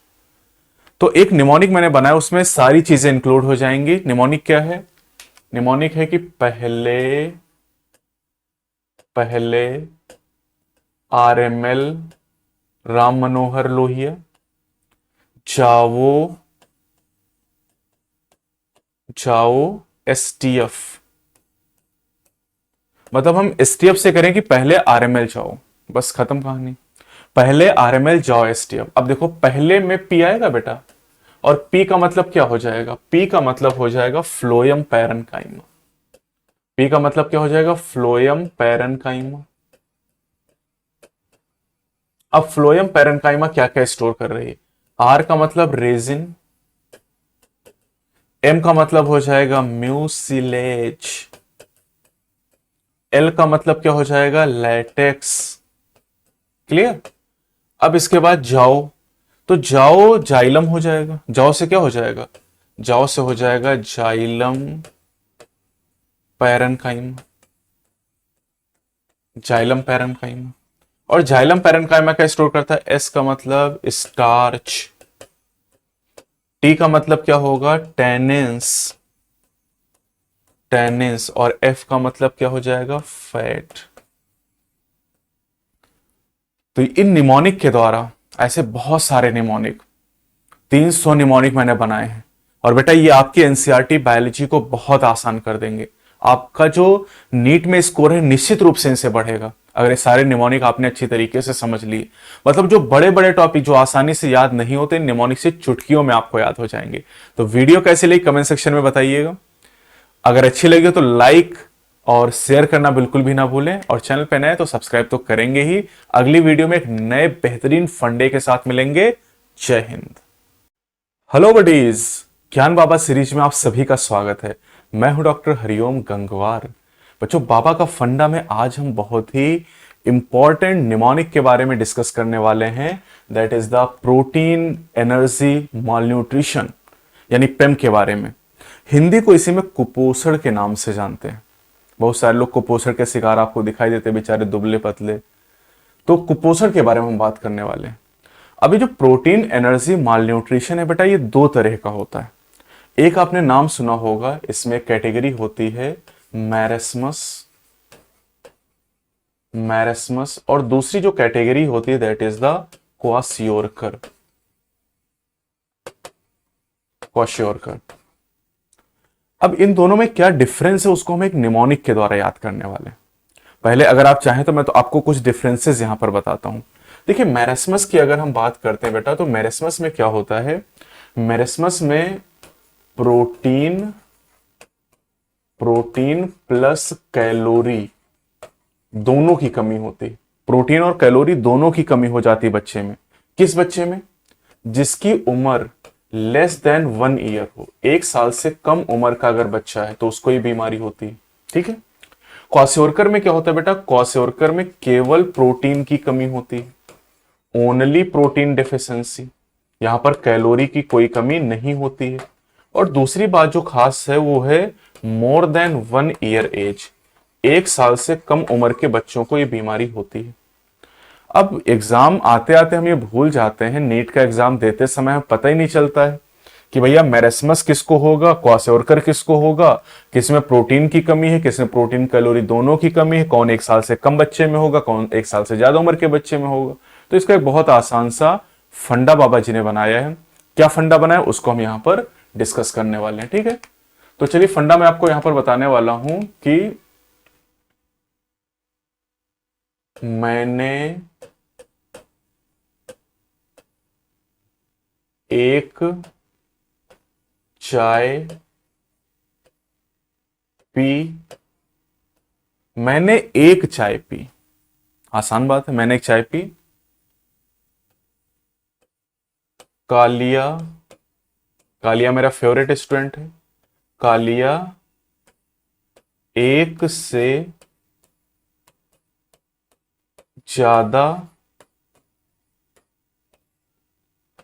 Speaker 1: तो एक निमोनिक मैंने बनाया, उसमें सारी चीजें इंक्लूड हो जाएंगी। निमोनिक क्या है? निमोनिक है कि पहले RML राम मनोहर लोहिया, जाओ STF। मतलब हम STF से करें कि पहले RML जाओ, बस खत्म कहानी। पहले RML जाओ STF। अब देखो पहले में P आएगा बेटा, और P का मतलब क्या हो जाएगा? P का मतलब हो जाएगा फ्लोएम पैरेन्काइमा। P का मतलब क्या हो जाएगा? Phloem parenchyma. अब फ्लोएम पैरेन्काइमा क्या क्या स्टोर कर रही है? R का मतलब रेजिन, M का मतलब हो जाएगा म्यूसिलेज, L का मतलब क्या हो जाएगा? लैटेक्स। क्लियर? अब इसके बाद जाओ, तो जाओ जाइलम हो जाएगा। जाओ से क्या हो जाएगा? जाओ से हो जाएगा जाइलम पैरेन्काइमा, जाइलम पैरेन्काइमा। और जाइलम पैरेन्काइमा क्या स्टोर करता है? S का मतलब स्टार्च, T का मतलब क्या होगा? Tannins, tannins. और F का मतलब क्या हो जाएगा? फैट। तो इन निमोनिक के द्वारा ऐसे बहुत सारे निमोनिक, 300 निमोनिक मैंने बनाए हैं। और बेटा ये आपकी एनसीईआरटी बायोलॉजी को बहुत आसान कर देंगे। आपका जो नीट में स्कोर है निश्चित रूप से इनसे बढ़ेगा, अगर ये सारे निमोनिक आपने अच्छी तरीके से समझ लिए। मतलब जो बड़े बड़े टॉपिक जो आसानी से याद नहीं होते, निमोनिक से चुटकियों में आपको याद हो जाएंगे। तो वीडियो कैसी लगी कमेंट सेक्शन में बताइएगा। अगर अच्छी लगी तो लाइक और शेयर करना बिल्कुल भी ना भूलें, और चैनल पे नए तो सब्सक्राइब तो करेंगे ही। अगली वीडियो में एक नए बेहतरीन फंडे के साथ मिलेंगे। जय हिंद। हेलो बडीज, ज्ञान बाबा सीरीज में आप सभी का स्वागत है। मैं हूं डॉक्टर हरिओम गंगवार। बच्चों, बाबा का फंडा में आज हम बहुत ही इंपॉर्टेंट निमोनिक के बारे में डिस्कस करने वाले हैं, that is the protein energy malnutrition, यानी पेम के बारे में। हिंदी को इसी में कुपोषण के नाम से जानते हैं। बहुत सारे लोग कुपोषण के शिकार आपको दिखाई देते, बेचारे दुबले पतले। तो कुपोषण के बारे में हम बात करने वाले हैं। अभी जो प्रोटीन एनर्जी मालन्यूट्रिशन है बेटा, ये 2 तरह का होता है। एक आपने नाम सुना होगा, इसमें कैटेगरी होती है मैरेस्मस, मैरेस्मस, और दूसरी जो कैटेगरी होती है that is the kwashiorkor, kwashiorkor. अब इन दोनों में क्या डिफरेंस है उसको हम एक निमोनिक के द्वारा याद करने वाले हैं। पहले अगर आप चाहें तो मैं तो आपको कुछ डिफरेंसेस यहां पर बताता हूं। देखिए मैरेस्मस की अगर हम बात करते हैं बेटा, तो मैरेस्मस में क्या होता है, मैरेस्मस में प्रोटीन, प्रोटीन प्लस कैलोरी दोनों की कमी होती है। प्रोटीन और कैलोरी दोनों की कमी हो जाती है बच्चे में। किस बच्चे में? जिसकी उम्र लेस देन 1 ईयर हो, 1 साल से कम उम्र का अगर बच्चा है तो उसको ये बीमारी होती है। ठीक है। क्वासियोरकर में क्या होता है बेटा, क्वासियोरकर में केवल प्रोटीन की कमी होती है, ओनली प्रोटीन डेफिशिएंसी, यहां पर कैलोरी की कोई कमी नहीं होती है। और दूसरी बात जो खास है वो है मोर देन 1 ईयर एज, 1 साल से कम उम्र के बच्चों को ये बीमारी होती है। अब एग्जाम आते आते हम ये भूल जाते हैं, नीट का एग्जाम देते समय हमें पता ही नहीं चलता है कि भैया मैरेस्मस किसको होगा, क्वासियोरकर किसको होगा, किसमें प्रोटीन की कमी है, किसमें प्रोटीन कैलोरी दोनों की कमी है, कौन 1 साल से कम बच्चे में होगा, कौन 1 साल से ज्यादा उम्र के बच्चे में होगा। तो इसका एक बहुत आसान सा फंडा बाबा जी ने बनाया है। क्या फंडा बनाया उसको हम यहां पर डिस्कस करने वाले हैं। ठीक है, तो चलिए फंडा मैं आपको यहां पर बताने वाला हूं कि मैंने एक चाय पी, मैंने एक चाय पी, आसान बात है, मैंने एक चाय पी। कालिया, कालिया मेरा फेवरेट स्टूडेंट है, कालिया 1 से ज्यादा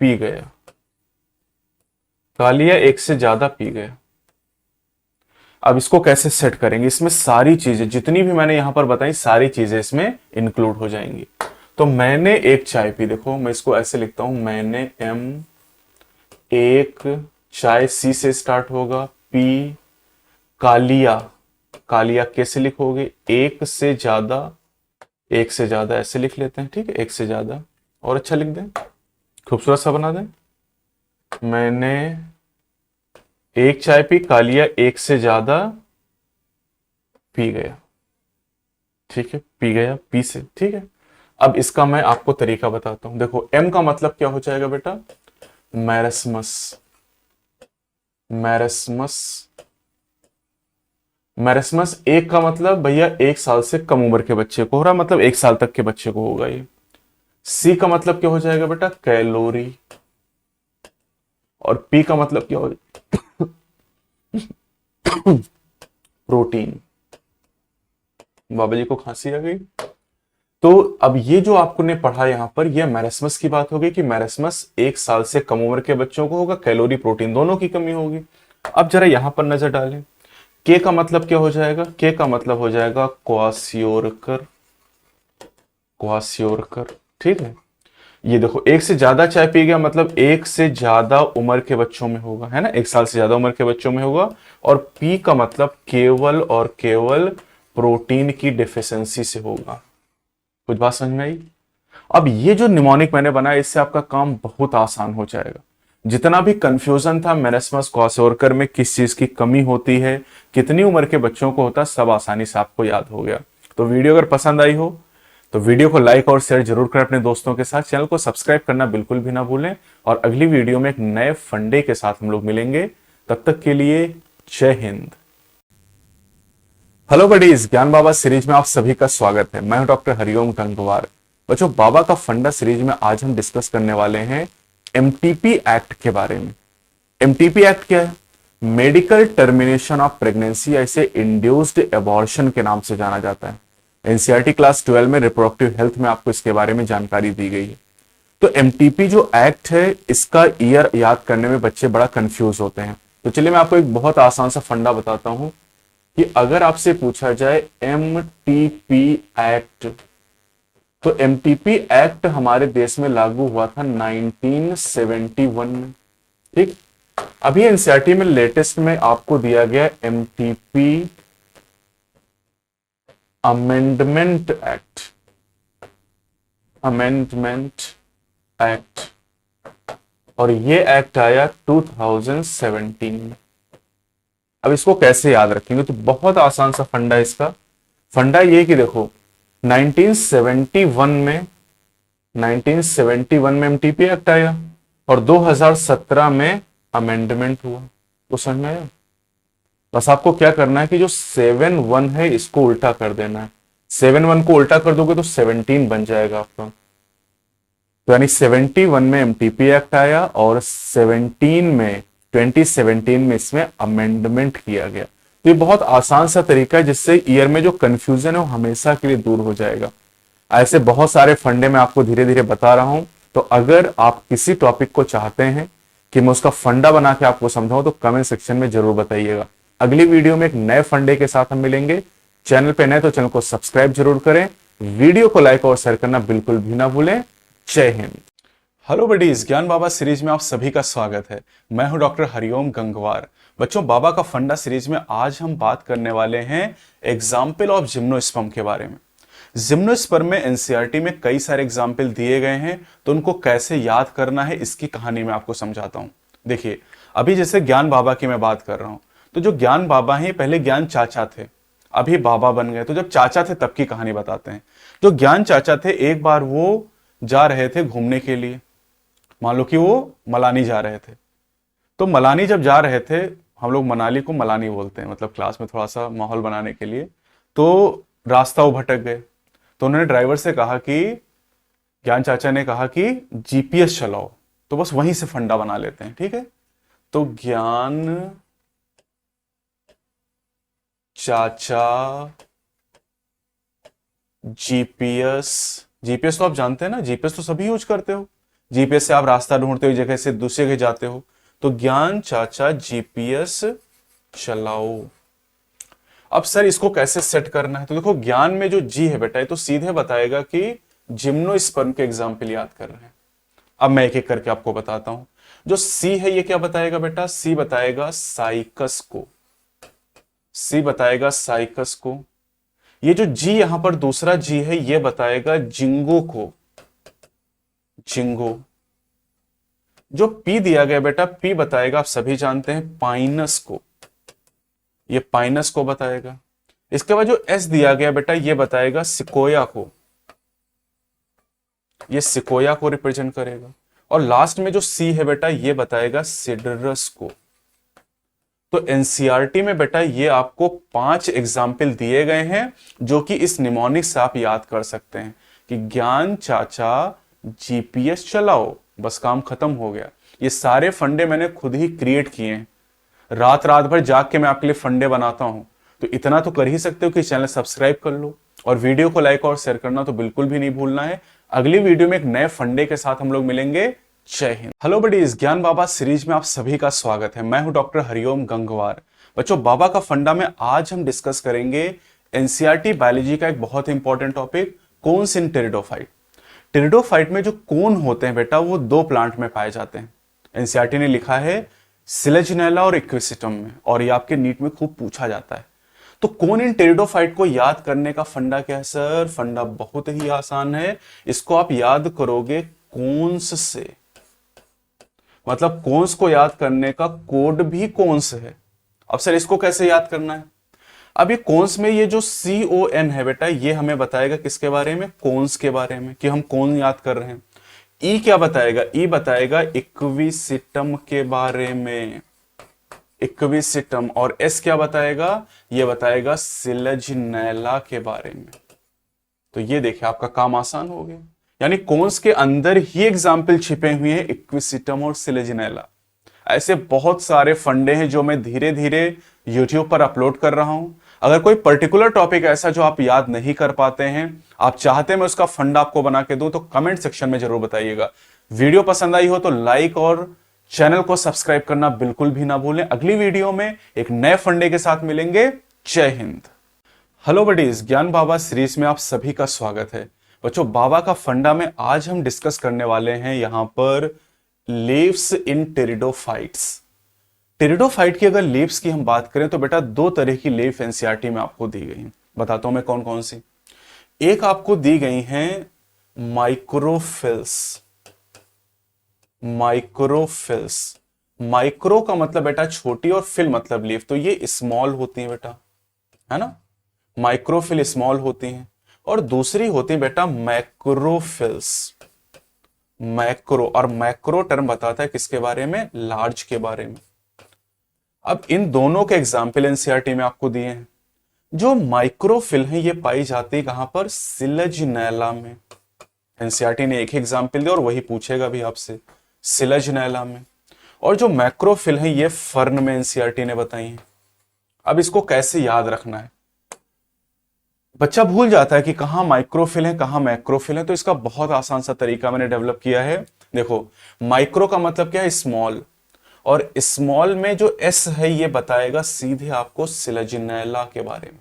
Speaker 1: पी गया, कालिया 1 से ज्यादा पी गया। अब इसको कैसे सेट करेंगे, इसमें सारी चीजें जितनी भी मैंने यहां पर बताई सारी चीजें इसमें इंक्लूड हो जाएंगी। तो मैंने एक चाय पी, देखो मैं इसको ऐसे लिखता हूं, मैंने एक चाय सी से स्टार्ट होगा, पी, कालिया, कालिया कैसे लिखोगे, 1 से ज्यादा, 1 से ज्यादा ऐसे लिख लेते हैं। ठीक है, 1 से ज्यादा और अच्छा लिख दें, खूबसूरत सा बना दें। मैंने एक चाय पी, कालिया 1 से ज्यादा पी गया। ठीक है, पी गया, पी से। ठीक है, अब इसका मैं आपको तरीका बताता हूं। देखो एम का मतलब क्या हो जाएगा बेटा, मैरेस्मस, मैरेस्मस, मैरेस्मस एक का मतलब भैया 1 साल से कम उम्र के बच्चे को हो रहा, मतलब 1 साल तक के बच्चे को होगा ये। सी का मतलब क्या हो जाएगा बेटा, कैलोरी, और पी का मतलब क्या हो प्रोटीन। बाबा जी को खांसी आ गई। तो अब ये जो आपको ने पढ़ा यहां पर, ये मैरेस्मस की बात होगी कि मैरेस्मस 1 साल से कम उम्र के बच्चों को होगा, कैलोरी प्रोटीन दोनों की कमी होगी। अब जरा यहां पर नजर डालें, के का मतलब क्या हो जाएगा, के का मतलब हो जाएगा क्वासियोरकर, क्वासियोरकर। ठीक है, ये देखो 1 से ज्यादा चाय पी गया मतलब 1 से ज्यादा उम्र के बच्चों में होगा, है ना, 1 साल से ज्यादा उम्र के बच्चों में होगा। और पी का मतलब केवल और केवल प्रोटीन की डिफिशियंसी से होगा। कुछ बात समझ में आई? अब ये जो निमोनिक मैंने बनाया इससे आपका काम बहुत आसान हो जाएगा। जितना भी कंफ्यूजन था मैरेस्मस क्वासियोरकर में किस चीज की कमी होती है, कितनी उम्र के बच्चों को होता है, सब आसानी से आपको याद हो गया। तो वीडियो अगर पसंद आई हो तो वीडियो को लाइक और शेयर जरूर करें अपने दोस्तों के साथ, चैनल को सब्सक्राइब करना बिल्कुल भी ना भूलें। और अगली वीडियो में एक नए फंडे के साथ हम लोग मिलेंगे, तब तक के लिए जय हिंद। हेलो बडीज, ज्ञान बाबा सीरीज में आप सभी का स्वागत है। मैं हूं डॉक्टर हरिओम गंगवार। बच्चों, बाबा का फंडा सीरीज में आज हम डिस्कस करने वाले हैं एमटीपी एक्ट के बारे में। एमटीपी एक्ट क्या है? मेडिकल टर्मिनेशन ऑफ प्रेगनेंसी, या इसे इंड्यूस्ड एबॉर्शन के नाम से जाना जाता है। एनसीईआरटी क्लास 12 में रिप्रोडक्टिव हेल्थ में आपको इसके बारे में जानकारी दी गई है। तो एमटीपी जो एक्ट है इसका ईयर याद करने में बच्चे बड़ा कंफ्यूज होते हैं। तो चलिए मैं आपको एक बहुत आसान सा फंडा बताता हूं कि अगर आपसे पूछा जाए एमटीपी एक्ट, तो एमटीपी एक्ट हमारे देश में लागू हुआ था 1971 में। ठीक, अभी एनसीईआरटी में लेटेस्ट में आपको दिया गया एमटीपी अमेंडमेंट एक्ट, और ये एक्ट आया 2017 में। अब इसको कैसे याद रखेंगे, तो बहुत आसान सा फंडा इसका। फंडा ये कि देखो 1971 में एमटीपी एक्ट आया और 2017 में अमेंडमेंट हुआ। तो समझ में आया? बस आपको क्या करना है कि जो 7-1 है इसको उल्टा कर देना है। 7-1 को उल्टा कर दोगे तो 17 बन जाएगा आपका। तो यानी 71 में एमटीपी एक्ट आया और 2017 में इसमें अमेंडमेंट किया गया। तो ये बहुत आसान सा तरीका है जिससे ईयर में जो कंफ्यूजन है वो हमेशा के लिए दूर हो जाएगा। ऐसे बहुत सारे फंडे मैं आपको धीरे धीरे बता रहा हूं। तो अगर आप किसी टॉपिक को चाहते हैं कि मैं उसका फंडा बना के आपको समझाऊं तो कमेंट सेक्शन में जरूर बताइएगा। अगली वीडियो में एक नए फंडे के साथ हम मिलेंगे। चैनल पे नए तो चैनल को सब्सक्राइब जरूर करें, वीडियो को लाइक और शेयर करना बिल्कुल भी ना भूलें। जय हिंद। हेलो बडीज, ज्ञान बाबा सीरीज में आप सभी का स्वागत है। मैं हूं डॉक्टर हरिओम गंगवार। बच्चों, बाबा का फंडा सीरीज में आज हम बात करने वाले हैं एग्जाम्पल ऑफ जिम्नोस्पर्म के बारे में। जिम्नोस्पर्म में एनसीईआरटी में कई सारे एग्जाम्पल दिए गए हैं, तो उनको कैसे याद करना है इसकी कहानी मैं आपको समझाता हूं। देखिए, अभी जैसे ज्ञान बाबा की मैं बात कर रहा हूं, तो जो ज्ञान बाबा हैं पहले ज्ञान चाचा थे, अभी बाबा बन गए। तो जब चाचा थे तब की कहानी बताते हैं। जो ज्ञान चाचा थे, एक बार वो जा रहे थे घूमने के लिए। मान लो कि वो मलानी जा रहे थे। तो मलानी जब जा रहे थे, हम लोग मनाली को मलानी बोलते हैं, मतलब क्लास में थोड़ा सा माहौल बनाने के लिए, तो रास्ता वो भटक गए। तो उन्होंने ड्राइवर से कहा कि, ज्ञान चाचा ने कहा कि जीपीएस चलाओ। तो बस वहीं से फंडा बना लेते हैं, ठीक है। तो ज्ञान चाचा जीपीएस तो आप जानते हैं ना, जीपीएस तो सभी यूज करते हो। जीपीएस से आप रास्ता ढूंढते हो, जगह से दूसरी जगह जाते हो। तो ज्ञान चाचा जीपीएस चलाओ। अब सर इसको कैसे सेट करना है, तो देखो ज्ञान में जो जी है बेटा, ये तो सीधे बताएगा कि जिम्नोस्पर्म के एग्जाम्पल याद कर रहे हैं। अब मैं एक एक करके आपको बताता हूं। जो सी है ये क्या बताएगा बेटा, सी बताएगा साइकस को, सी बताएगा साइकस को। ये जो जी यहां पर दूसरा जी है ये बताएगा जिंगो को, जिंगो। जो पी दिया गया बेटा, पी बताएगा, आप सभी जानते हैं, पाइनस को, ये पाइनस को बताएगा। इसके बाद जो एस दिया गया बेटा, ये बताएगा सिकोया को, ये सिकोया को रिप्रेजेंट करेगा। और लास्ट में जो सी है बेटा, ये बताएगा सिडरस को। तो एनसीईआरटी में बेटा ये आपको 5 एग्जाम्पल दिए गए हैं जो कि इस निमोनिक से आप याद कर सकते हैं कि ज्ञान चाचा जीपीएस चलाओ, बस काम खत्म हो गया। ये सारे फंडे मैंने खुद ही क्रिएट किए हैं। रात भर जाग के मैं आपके लिए फंडे बनाता हूं। तो इतना तो कर ही सकते हो कि चैनल सब्सक्राइब कर लो और वीडियो को लाइक और शेयर करना तो बिल्कुल भी नहीं भूलना है। अगली वीडियो में एक नए फंडे के साथ हम लोग मिलेंगे। जय हिंद। हेलो बडीज, ज्ञान बाबा सीरीज में आप सभी का स्वागत है। मैं हूं डॉक्टर हरिओम गंगवार। बच्चों, बाबा का फंडा में आज हम डिस्कस करेंगे एनसीईआरटी बायोलॉजी का एक बहुत इंपॉर्टेंट टॉपिक, कोन्स इन टेरिडोफाइट। टेरिडोफाइट में जो कोन होते हैं बेटा, वो 2 प्लांट में पाए जाते हैं। एनसीईआरटी ने लिखा है सिलेजिनेला और इक्विसिटम में, और ये आपके नीट में खूब पूछा जाता है। तो कोन इन टेरिडोफाइट को याद करने का फंडा क्या है सर? फंडा बहुत ही आसान है। इसको आप याद करोगे कोन्स से, मतलब कोन्स को याद करने का कोड भी कोन्स है। अब सर इसको कैसे याद करना है? अब ये कोन्स में ये जो CON है बेटा, ये हमें बताएगा किसके बारे में? कोन्स के बारे में, कि हम कौन याद कर रहे हैं। ई क्या बताएगा? ई बताएगा इक्विसिटम के बारे में, इक्विसिटम। और एस क्या बताएगा? ये बताएगा सिलेजिनेला के बारे में। तो ये देखिए आपका काम आसान हो गया। यानी कोन्स के अंदर ही एग्जाम्पल छिपे हुए हैं, इक्विसिटम और सिलेजिनेला। ऐसे बहुत सारे फंडे हैं जो मैं धीरे धीरे यूट्यूब पर अपलोड कर रहा हूं। अगर कोई पर्टिकुलर टॉपिक ऐसा जो आप याद नहीं कर पाते हैं, आप चाहते हैं मैं उसका फंडा आपको बना के दूं, तो कमेंट सेक्शन में जरूर बताइएगा। वीडियो पसंद आई हो तो लाइक और चैनल को सब्सक्राइब करना बिल्कुल भी ना भूलें। अगली वीडियो में एक नए फंडे के साथ मिलेंगे। जय हिंद। हेलो बडीज, ज्ञान बाबा सीरीज में आप सभी का स्वागत है। बच्चों, बाबा का फंडा में आज हम डिस्कस करने वाले हैं यहां पर लीव्स इन टेरिडोफाइट्स। टेरिडोफाइट की अगर लीव्स की हम बात करें तो बेटा दो तरह की लीफ एनसीईआरटी में आपको दी गई हैं। बताता हूं मैं कौन कौन सी। एक आपको दी गई हैं माइक्रोफिल्स। माइक्रोफिल्स, माइक्रो का मतलब बेटा छोटी और फिल मतलब लीफ, तो ये स्मॉल होती है बेटा, है ना। माइक्रोफिल स्मॉल होती हैं। और दूसरी होती है बेटा मैक्रोफिल्स। मैक्रो, और मैक्रो टर्म बताता है किसके बारे में, लार्ज के बारे में। अब इन दोनों के एग्जाम्पल एनसीईआरटी में आपको दिए हैं। जो माइक्रोफिल है ये पाई जाती है कहां पर, सिलजनैला में। एनसीईआरटी ने एक ही एग्जाम्पल दिया और वही पूछेगा भी आपसे, सिलजनैला में। और जो मैक्रोफिल है ये फर्न में एनसीईआरटी ने बताई है। अब इसको कैसे याद रखना है, बच्चा भूल जाता है कि कहां माइक्रोफिल है कहां मैक्रोफिल है, तो इसका बहुत आसान सा तरीका मैंने डेवलप किया है। देखो, माइक्रो का मतलब क्या है, स्मॉल, और स्मॉल में जो एस है ये बताएगा सीधे आपको सिलजनैला के बारे में।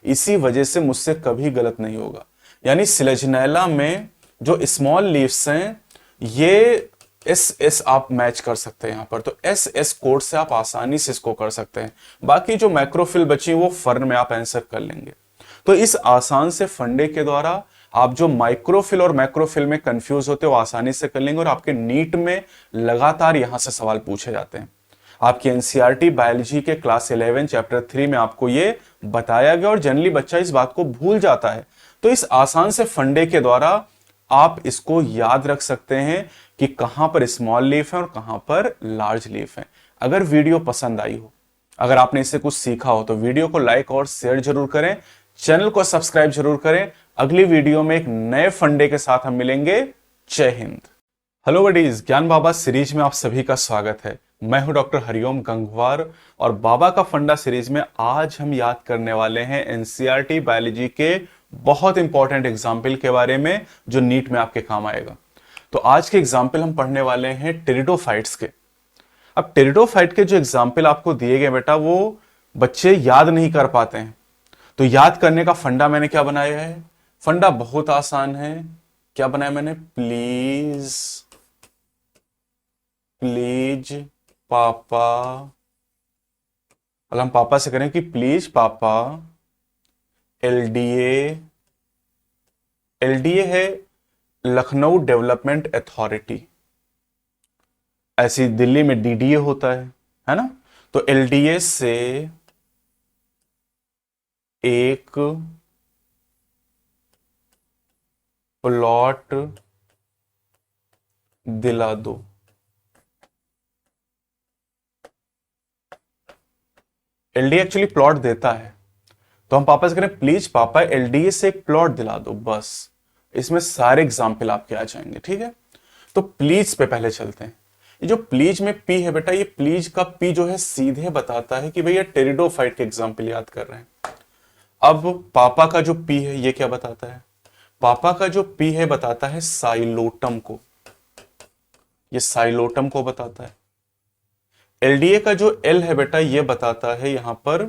Speaker 1: इसी वजह से मुझसे कभी गलत नहीं होगा। यानी सिलजनैला में जो स्मॉल लीव्स हैं ये एस एस आप मैच कर सकते हैं यहां पर, तो एस एस कोड से आप आसानी से इसको कर सकते हैं। बाकी जो मैक्रोफिल बची वो फर्न में आप आंसर कर लेंगे। तो इस आसान से फंडे के द्वारा आप जो माइक्रोफिल और मैक्रोफिल में कंफ्यूज होते हो आसानी से कर लेंगे, और आपके नीट में लगातार यहां से सवाल पूछे जाते हैं। आपकी एनसीईआरटी बायोलॉजी के क्लास 11 चैप्टर 3 में आपको ये बताया गया, और जनरली बच्चा इस बात को भूल जाता है। तो इस आसान से फंडे के द्वारा आप इसको याद रख सकते हैं कि कहां पर स्मॉल लीफ है और कहां पर लार्ज लीफ है। अगर वीडियो पसंद आई हो, अगर आपने इससे कुछ सीखा हो, तो वीडियो को लाइक और शेयर जरूर करें, चैनल को सब्सक्राइब जरूर करें। अगली वीडियो में एक नए फंडे के साथ हम मिलेंगे। जय हिंद। हेलो बडीज, ज्ञान बाबा सीरीज में आप सभी का स्वागत है। मैं हूं डॉक्टर हरिओम गंगवार, और बाबा का फंडा सीरीज में आज हम याद करने वाले हैं एनसीईआरटी बायोलॉजी के बहुत इंपॉर्टेंट एग्जाम्पल के बारे में जो नीट में आपके काम आएगा। तो आज के एग्जाम्पल हम पढ़ने वाले हैं टेरिडोफाइट्स के। अब टेरिडोफाइट के जो एग्जाम्पल आपको दिए गए बेटा वो बच्चे याद नहीं कर पाते हैं, तो याद करने का फंडा मैंने क्या बनाया है, फंडा बहुत आसान है। क्या बनाया मैंने, प्लीज प्लीज पापा, और हम पापा से करें कि प्लीज पापा एलडीए। एलडीए है लखनऊ डेवलपमेंट अथॉरिटी, ऐसी दिल्ली में डीडीए होता है ना। तो एलडीए से एक प्लॉट दिला दो। एलडीए एक्चुअली प्लॉट देता है, तो हम पापा से करें प्लीज पापा एलडीए से एक प्लॉट दिला दो, बस इसमें सारे एग्जाम्पल आपके आ जाएंगे। ठीक है, तो प्लीज पे पहले चलते हैं। ये जो प्लीज में पी है बेटा, ये प्लीज का पी जो है सीधे बताता है कि भैया टेरिडोफाइट के एग्जाम्पल याद कर रहे हैं। अब पापा का जो पी है ये क्या बताता है, पापा का जो पी है बताता है साइलोटम को, ये साइलोटम को बताता है। एलडीए का जो एल है बेटा ये बताता है यहां पर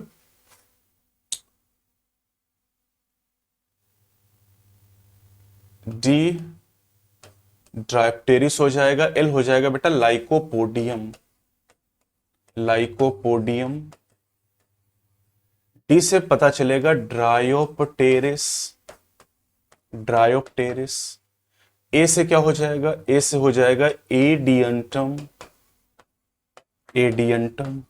Speaker 1: डी ड्राइप्टेरिस हो जाएगा, एल हो जाएगा बेटा लाइकोपोडियम, लाइकोपोडियम। डी से पता चलेगा ड्रायोप्टेरिस, ड्रायोप्टेरिस। ए से क्या हो जाएगा, ए से हो जाएगा एडियंटम, एडियंटम।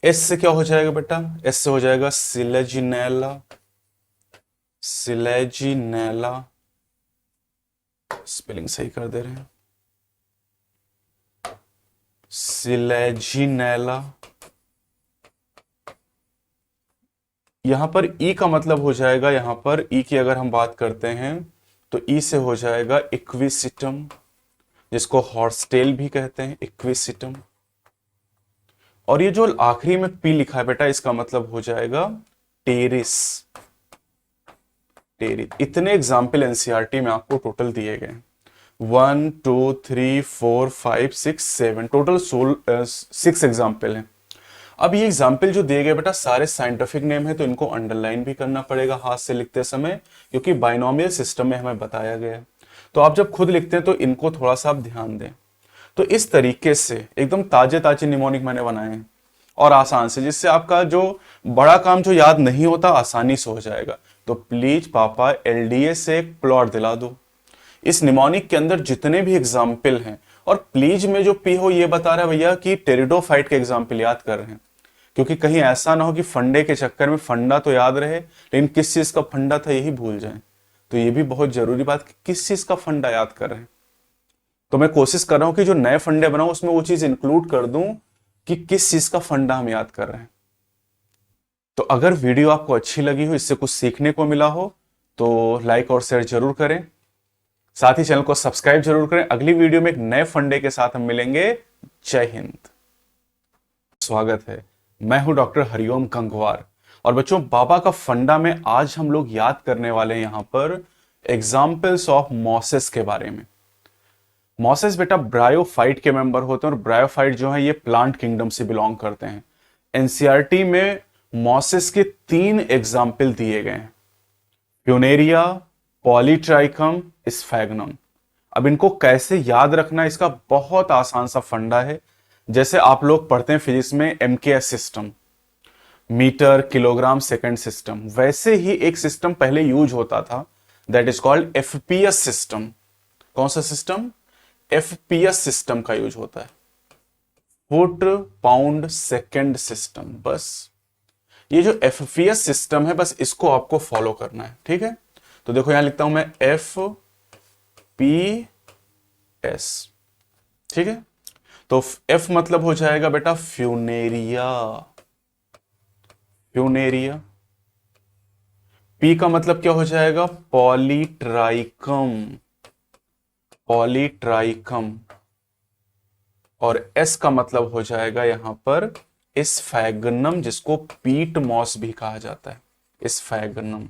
Speaker 1: एस से क्या हो जाएगा बेटा, एस से हो जाएगा सिलेजिनेला, सिलेजिनेला। स्पेलिंग सही कर दे रहे हैं, सिलेजिनेला। यहां पर ई का मतलब हो जाएगा, यहां पर ई की अगर हम बात करते हैं तो ई से हो जाएगा इक्विसिटम, जिसको हॉर्सटेल भी कहते हैं, इक्विसिटम। और ये जो आखिरी में पी लिखा है बेटा इसका मतलब हो जाएगा टेरिस, टेरिस। इतने एग्जाम्पल एनसीईआरटी में आपको टोटल दिए गए, 1 2 3 4 5 6 7, टोटल 6 एग्जाम्पल हैं। अब ये एग्जाम्पल जो दिए गए बेटा सारे साइंटिफिक नेम है, तो इनको अंडरलाइन भी करना पड़ेगा हाथ से लिखते समय, क्योंकि बाइनोमियल सिस्टम में हमें बताया गया है। तो आप जब खुद लिखते हैं तो इनको थोड़ा सा आप ध्यान दें। तो इस तरीके से एकदम ताजे ताजे निमोनिक मैंने बनाए हैं और आसान से, जिससे आपका जो बड़ा काम जो याद नहीं होता आसानी से हो जाएगा। तो प्लीज पापा एलडीए से एक प्लॉट दिला दो। इस निमोनिक के अंदर जितने भी एग्जाम्पल हैं, और प्लीज में जो पी हो ये बता रहा है भैया कि टेरिडोफाइट के एग्जाम्पल याद कर रहे हैं, क्योंकि कहीं ऐसा ना हो कि फंडे के चक्कर में फंडा तो याद रहे लेकिन किस चीज का फंडा था यही भूल जाएं। तो ये भी बहुत जरूरी बात कि किस चीज का फंडा याद कर रहे हैं। तो मैं कोशिश कर रहा हूं कि जो नए फंडे बनाऊं उसमें वो चीज इंक्लूड कर दूं कि किस चीज का फंडा हम याद कर रहे हैं। तो अगर वीडियो आपको अच्छी लगी हो, इससे कुछ सीखने को मिला हो, तो लाइक और शेयर जरूर करें। साथ ही चैनल को सब्सक्राइब जरूर करें। अगली वीडियो में एक नए फंडे के साथ हम मिलेंगे। जय हिंद। स्वागत है, मैं हूं डॉक्टर हरिओम गंगवार। और बच्चों, बाबा का फंडा में आज हम लोग याद करने वाले हैं यहां पर एग्जाम्पल्स ऑफ मॉसेस के बारे में। मॉसेस बेटा ब्रायोफाइट के मेंबर होते हैं, और ब्रायोफाइट जो है ये प्लांट किंगडम से बिलोंग करते हैं। एनसीईआरटी में मॉसेस के 3 एग्जाम्पल दिए गए हैं, प्यूनेरिया, पॉलीट्राइकम, स्फैग्नम। अब इनको कैसे याद रखना, इसका बहुत आसान सा फंडा है। जैसे आप लोग पढ़ते हैं फिजिक्स में MKS system, metre kilogram second system, वैसे ही एक सिस्टम पहले यूज होता था, that is called FPS system. कौन सा सिस्टम? एफपीएस सिस्टम का यूज होता है, फुट पाउंड सेकंड सिस्टम। बस ये जो एफपीएस सिस्टम है, बस इसको आपको फॉलो करना है, ठीक है। तो देखो यहां लिखता हूं मैं एफपीएस, ठीक है। तो एफ मतलब हो जाएगा बेटा फ्यूनेरिया, फ्यूनेरिया। पी का मतलब क्या हो जाएगा? Polytrichum, Polytrichum. और एस का मतलब हो जाएगा यहां पर स्फैग्नम, जिसको पीट मॉस भी कहा जाता है। स्फैग्नम,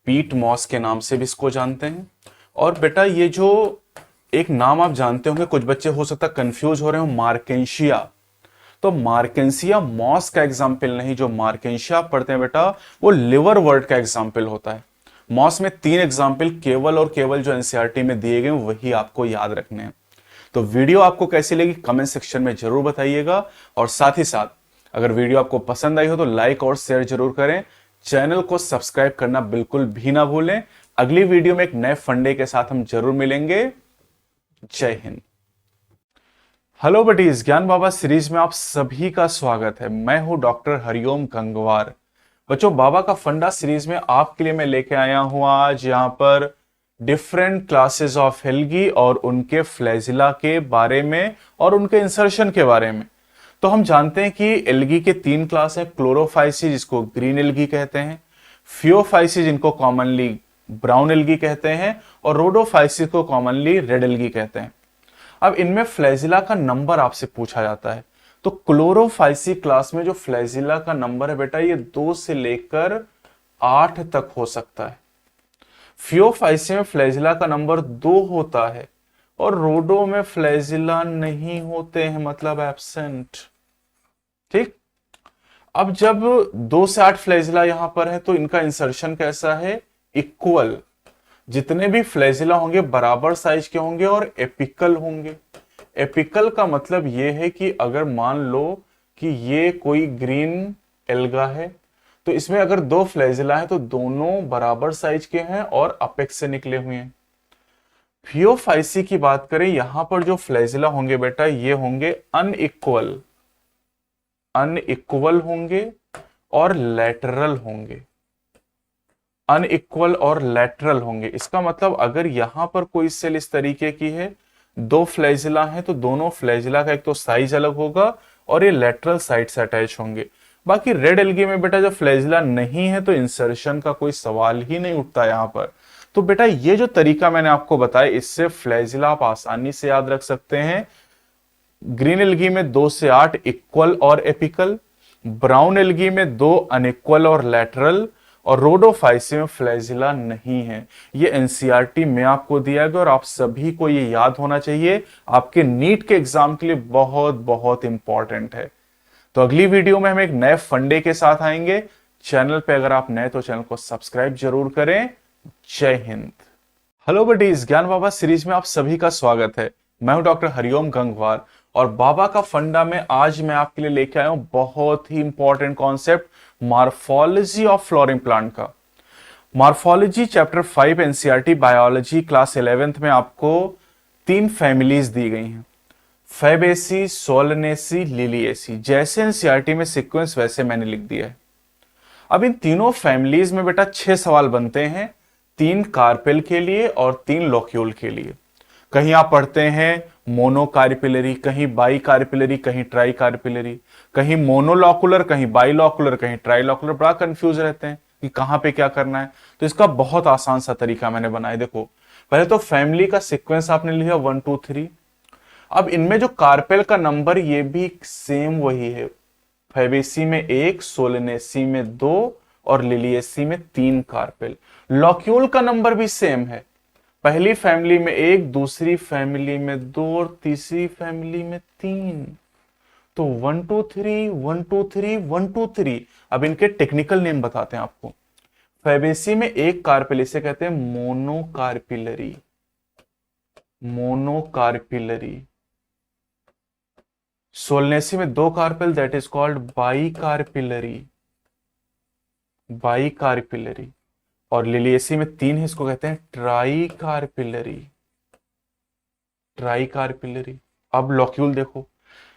Speaker 1: पीट मॉस के नाम से भी इसको जानते हैं। और बेटा ये जो एक नाम आप जानते होंगे, कुछ बच्चे हो सकता है कंफ्यूज हो रहे हो, मार्केंशिया। तो मार्केंशिया मॉस का एग्जाम्पल नहीं, जो मार्केंशिया आप पढ़ते हैं बेटा वो लिवर वर्ड का एग्जाम्पल होता है। मॉस में 3 एग्जाम्पल केवल और केवल जो एनसीईआरटी में दिए गए वही आपको याद रखने हैं। तो वीडियो आपको कैसी लगी कमेंट सेक्शन में जरूर बताइएगा। और साथ ही साथ अगर वीडियो आपको पसंद आई हो तो लाइक और शेयर जरूर करें। चैनल को सब्सक्राइब करना बिल्कुल भी ना भूलें। अगली वीडियो में एक नए फंडे के साथ हम जरूर मिलेंगे। जय हिंद। हेलो बडीज, ज्ञान बाबा सीरीज में आप सभी का स्वागत है। मैं हूं डॉक्टर हरिओम गंगवार। बच्चों, बाबा का फंडा सीरीज में आपके लिए मैं लेके आया हूं आज यहां पर डिफरेंट क्लासेस ऑफ एल्गी और उनके फ्लैजिला के बारे में और उनके इंसर्शन के बारे में। तो हम जानते हैं कि एल्गी के 3 क्लास हैं, क्लोरोफाइसी जिसको ग्रीन एल्गी कहते हैं, फियोफाइसी जिनको कॉमनली ब्राउन एल्गी कहते हैं, और रोडोफाइसी को कॉमनली रेड एल्गी कहते हैं। अब इनमें फ्लैजिला का नंबर आपसे पूछा जाता है। तो क्लोरोफाइसी क्लास में जो फ्लैजिला का नंबर है बेटा ये 2 से लेकर 8 तक हो सकता है। फियोफाइसी में फ्लैजिला का नंबर 2 होता है, और रोडो में फ्लैजिला नहीं होते हैं, मतलब एब्सेंट, ठीक। अब जब 2 से 8 फ्लैजिला यहां पर है तो इनका इंसर्शन कैसा है? इक्वल। जितने भी फ्लैजिला होंगे बराबर साइज के होंगे और एपिकल होंगे। एपिकल का मतलब यह है कि अगर मान लो कि ये कोई ग्रीन एल्गा है, तो इसमें अगर 2 फ्लैजिला है तो दोनों बराबर साइज के हैं और अपेक्स से निकले हुए हैं। फियोफाइसी की बात करें, यहां पर जो फ्लैजिला होंगे बेटा ये होंगे अनइक्वल, अनइक्वल होंगे और लैटरल होंगे, अनइक्वल और लैटरल होंगे। इसका मतलब अगर यहां पर कोई सेल इस तरीके की है, 2 फ्लैजिला है तो दोनों फ्लैजिला का एक तो साइज अलग होगा और ये लैटरल साइड से अटैच होंगे। बाकी रेड एल्गी में बेटा जब फ्लैजिला नहीं है तो इंसर्शन का कोई सवाल ही नहीं उठता यहां पर। तो बेटा ये जो तरीका मैंने आपको बताया, इससे फ्लैजिला आप आसानी से याद रख सकते हैं। ग्रीन एल्गी में 2 से 8 इक्वल और एपिकल, ब्राउन एल्गी में 2 अनइक्वल और लैटरल, और रोडोफाइसी में फ्लैजिला नहीं है। ये एनसीईआरटी में आपको दिया गया और आप सभी को ये याद होना चाहिए, आपके नीट के एग्जाम के लिए बहुत बहुत इंपॉर्टेंट है। तो अगली वीडियो में हम एक नए फंडे के साथ आएंगे। चैनल पे अगर आप नए तो चैनल को सब्सक्राइब जरूर करें। जय हिंद। हेलो बडीज, ज्ञान बाबा सीरीज में आप सभी का स्वागत है। मैं हूं डॉक्टर हरिओम गंगवार और बाबा का फंडा में आज मैं आपके लिए लेके आया हूं बहुत ही important concept morphology of flowering plant का। Morphology chapter 5 NCERT biology class 11th में आपको 3 फैमिलीज दी गई हैं, फैबेसी, सोलनेसी, लिलिएसी। जैसे एनसीईआरटी में सीक्वेंस वैसे मैंने लिख दिया है। अब इन तीनों फैमिलीज में बेटा 6 सवाल बनते हैं, 3 कार्पेल के लिए और 3 लोक्यूल के लिए। कहीं आप पढ़ते हैं मोनोकार्पिलरी, कहीं बाई कार्पिलरी, कहीं ट्राई कार्पिलरी, कहीं मोनोलॉकुलर, कहीं बाइलॉकुलर, कहीं ट्राइलॉकुलर। बड़ा कंफ्यूज रहते हैं कि कहां पे क्या करना है। तो इसका बहुत आसान सा तरीका मैंने बनाया। देखो, पहले तो फैमिली का सीक्वेंस आपने लिया 1 2 3। अब इनमें जो कार्पेल का नंबर ये भी सेम वही है, फैबेसी में 1, सोलनेसी में 2 और लिलिएसी में 3 कार्पेल। लॉक्यूल का नंबर भी सेम है, पहली फैमिली में 1, दूसरी फैमिली में 2 और तीसरी फैमिली में 3। तो 1 2 3 1 2 3 1 2 3। अब इनके टेक्निकल नेम बताते हैं आपको। फैबेसी में 1 कार्पेल, इसे कहते हैं मोनोकार्पिलरी, मोनोकार्पिलरी। सोलनेसी में 2 कार्पेल, दैट इज कॉल्ड बाइकार्पिलरी, बाइकार्पिलरी। और लिलिएसी में 3 है, इसको कहते हैं ट्राइकार्पिलरी, ट्राइकार्पिलरी। अब लॉक्यूल देखो,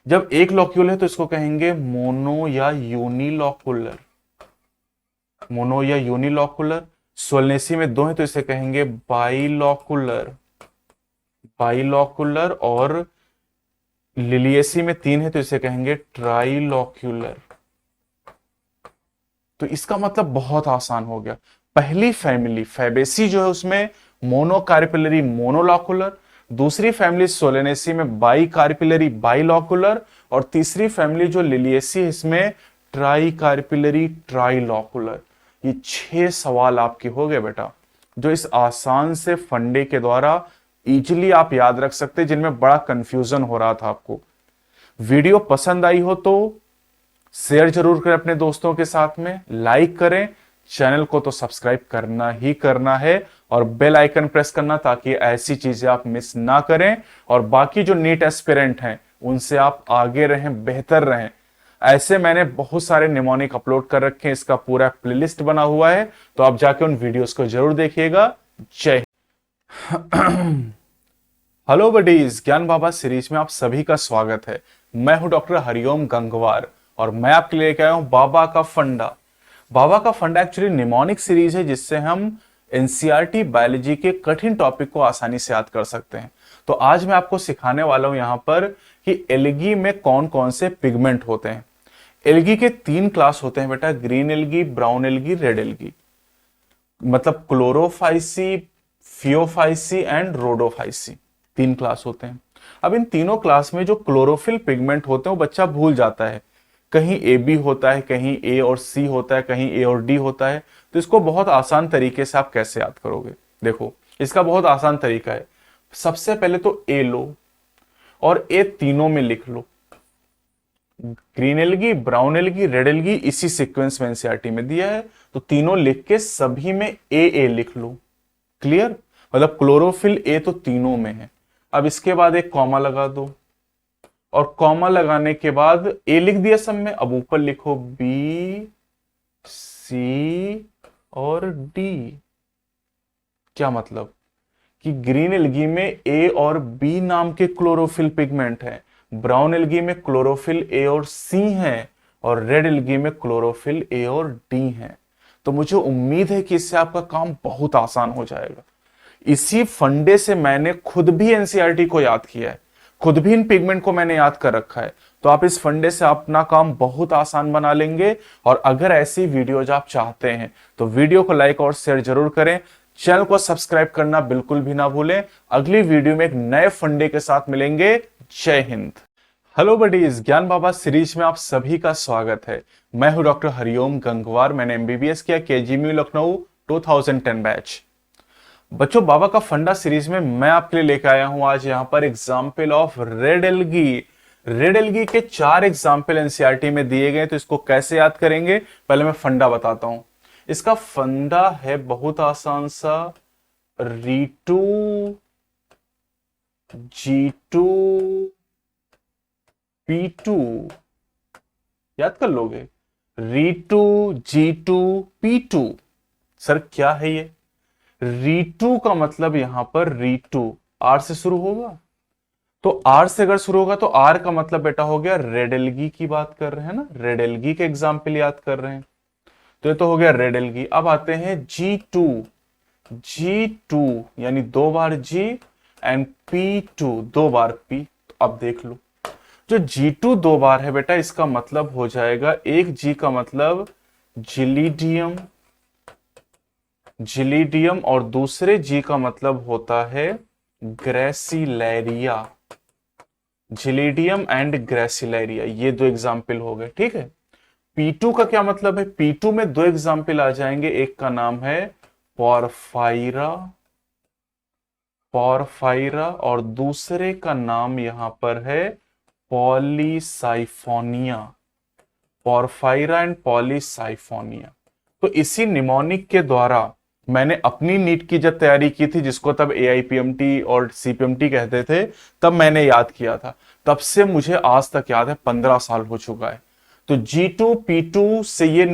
Speaker 1: जब एक लॉक्यूल है तो इसको कहेंगे मोनो या यूनिलॉकुलर, मोनो या यूनिलॉकुलर। सोलनेसी में 2 है तो इसे कहेंगे बाइलॉकुलर, बाइलॉकुलर। और लिलिएसी में 3 है तो इसे कहेंगे ट्राइलॉक्यूलर। तो इसका मतलब बहुत आसान हो गया। पहली फैमिली फैबेसी जो है उसमें मोनोकार्पिलरी, मोनोलॉकुलर। दूसरी फैमिली सोलेनेसी में बाइकार्पिलरी, बाइलॉकुलर। और तीसरी फैमिली जो लिलिएसी है इसमें ट्राइकार्पिलरी, ट्राइलॉकुलर। ये 6 सवाल आपके हो गए बेटा, जो इस आसान से फंडे के द्वारा इजीली आप याद रख सकते, जिनमें बड़ा कंफ्यूजन हो रहा था आपको। वीडियो पसंद आई हो तो शेयर जरूर करें अपने दोस्तों के साथ में, लाइक करें, चैनल को तो सब्सक्राइब करना ही करना है और बेल आइकन प्रेस करना, ताकि ऐसी चीजें आप मिस ना करें और बाकी जो नीट एस्पिरेंट हैं उनसे आप आगे रहें, बेहतर रहें। ऐसे मैंने बहुत सारे निमोनिक अपलोड कर रखे हैं, इसका पूरा प्लेलिस्ट बना हुआ है, तो आप जाके उन वीडियोस को जरूर देखिएगा। जय हेलो बडीज, ज्ञान बाबा सीरीज में आप सभी का स्वागत है। मैं हूं डॉक्टर हरिओम गंगवार और मैं आपके लिए लेके आया हूं बाबा का फंडा। बाबा का फंडा एक्चुअली निमोनिक सीरीज है, जिससे हम एनसीईआरटी बायोलॉजी के कठिन टॉपिक को आसानी से याद कर सकते हैं। तो आज मैं आपको सिखाने वाला हूं यहां पर कि एल्गी में कौन कौन से पिगमेंट होते हैं। एल्गी के 3 क्लास होते हैं बेटा, green algae, brown algae, red algae. मतलब Chlorophyceae, Phaeophyceae and Rhodophyceae, 3 class होते हैं। अब इन तीनों क्लास में जो क्लोरोफिल पिगमेंट होते हैं वो बच्चा भूल जाता है, कहीं ए बी होता है, कहीं ए और सी होता है, कहीं ए और डी होता है। तो इसको बहुत आसान तरीके से आप कैसे याद करोगे? देखो, इसका बहुत आसान तरीका है। सबसे पहले तो ए लो और ए तीनों में लिख लो, green algae, brown algae, red algae, इसी सीक्वेंस में एनसीईआरटी में दिया है। तो तीनों लिख के सभी में ए लिख लो। क्लियर? मतलब क्लोरोफिल ए तो तीनों में है। अब इसके बाद एक कॉमा लगा दो और कॉमा लगाने के बाद ए लिख दिया सब में। अब ऊपर लिखो बी, सी और डी। क्या मतलब कि ग्रीन एल्गी में ए और बी नाम के क्लोरोफिल पिगमेंट हैं, ब्राउन एल्गी में क्लोरोफिल ए और सी हैं और रेड एल्गी में क्लोरोफिल ए और डी हैं। तो मुझे उम्मीद है कि इससे आपका काम बहुत आसान हो जाएगा। इसी फंडे से मैंने खुद भी एनसीईआरटी को याद किया है, खुद भी इन पिगमेंट को मैंने याद कर रखा है। तो आप इस फंडे से अपना काम बहुत आसान बना लेंगे। और अगर ऐसी वीडियोज आप चाहते हैं तो वीडियो को लाइक और शेयर जरूर करें, चैनल को सब्सक्राइब करना बिल्कुल भी ना भूलें। अगली वीडियो में एक नए फंडे के साथ मिलेंगे। जय हिंद। हेलो बडीज, ज्ञान बाबा सीरीज में आप सभी का स्वागत है। मैं हूं डॉक्टर हरिओम गंगवार। मैंने एमबीबीएस किया केजीएमयू लखनऊ 2010 बैच। बच्चों, बाबा का फंडा सीरीज में मैं आपके लिए लेकर आया हूं आज यहां पर example of red algae. Red algae के 4 एग्जाम्पल एनसीईआरटी में दिए गए, तो इसको कैसे याद करेंगे पहले मैं फंडा बताता हूं। इसका फंडा है बहुत आसान सा, रीटू G2 P2, याद कर लोगे, री2 G2 P2। सर क्या है ये? री2 का मतलब यहां पर री2 आर से शुरू होगा, तो आर से अगर शुरू होगा तो आर का मतलब बेटा हो गया रेड एल्गी की बात कर रहे हैं ना, रेड एल्गी के एग्जाम्पल याद कर रहे हैं, तो ये तो हो गया रेड एल्गी। अब आते हैं G2, G2 यानी 2 बार G and P2 2 bar P। तो अब देख लो, जो G2 2 बार है बेटा, इसका मतलब हो जाएगा एक G का मतलब जिलीडियम, जिलीडियम, और दूसरे G का मतलब होता है ग्रेसिलेरिया, जिलीडियम एंड ग्रेसिलेरिया। ये दो एग्जाम्पल हो गए, ठीक है। P2 का क्या मतलब है? P2 में दो एग्जाम्पल आ जाएंगे, एक का नाम है पोरफाइरा, पोरफाइरा, और दूसरे का नाम यहां पर है पॉलीसाइफोनिया, पोरफाइरा एंड पॉलीसाइफोनिया। तो इसी निमोनिक के द्वारा मैंने अपनी नीट की जब तैयारी की थी, जिसको तब AIPMT और CPMT कहते थे, तब मैंने याद किया था, तब से मुझे आज तक याद है, 15 साल हो चुका है। तो G2 P2 से ये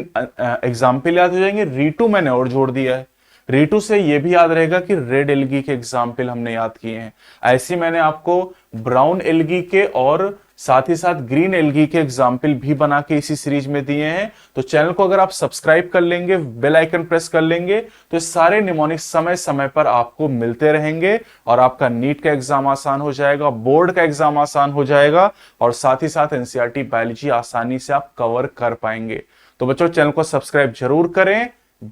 Speaker 1: एग्जाम्पल याद हो जाएंगे, री2 मैंने और जोड़ दिया है, री2 से ये भी याद रहेगा कि रेड एल्गी के एग्जाम्पल हमने याद किए हैं। ऐसे मैंने आपको ब्राउन एल्गी के और साथ ही साथ ग्रीन एल्गी के एग्जाम्पल भी बना के इसी सीरीज में दिए हैं। तो चैनल को अगर आप सब्सक्राइब कर लेंगे, बेल आइकन प्रेस कर लेंगे, तो सारे निमोनिक समय समय पर आपको मिलते रहेंगे और आपका नीट का एग्जाम आसान हो जाएगा, बोर्ड का एग्जाम आसान हो जाएगा, और साथ ही साथ एनसीईआरटी बायोलॉजी आसानी से आप कवर कर पाएंगे। तो बच्चों, चैनल को सब्सक्राइब जरूर करें।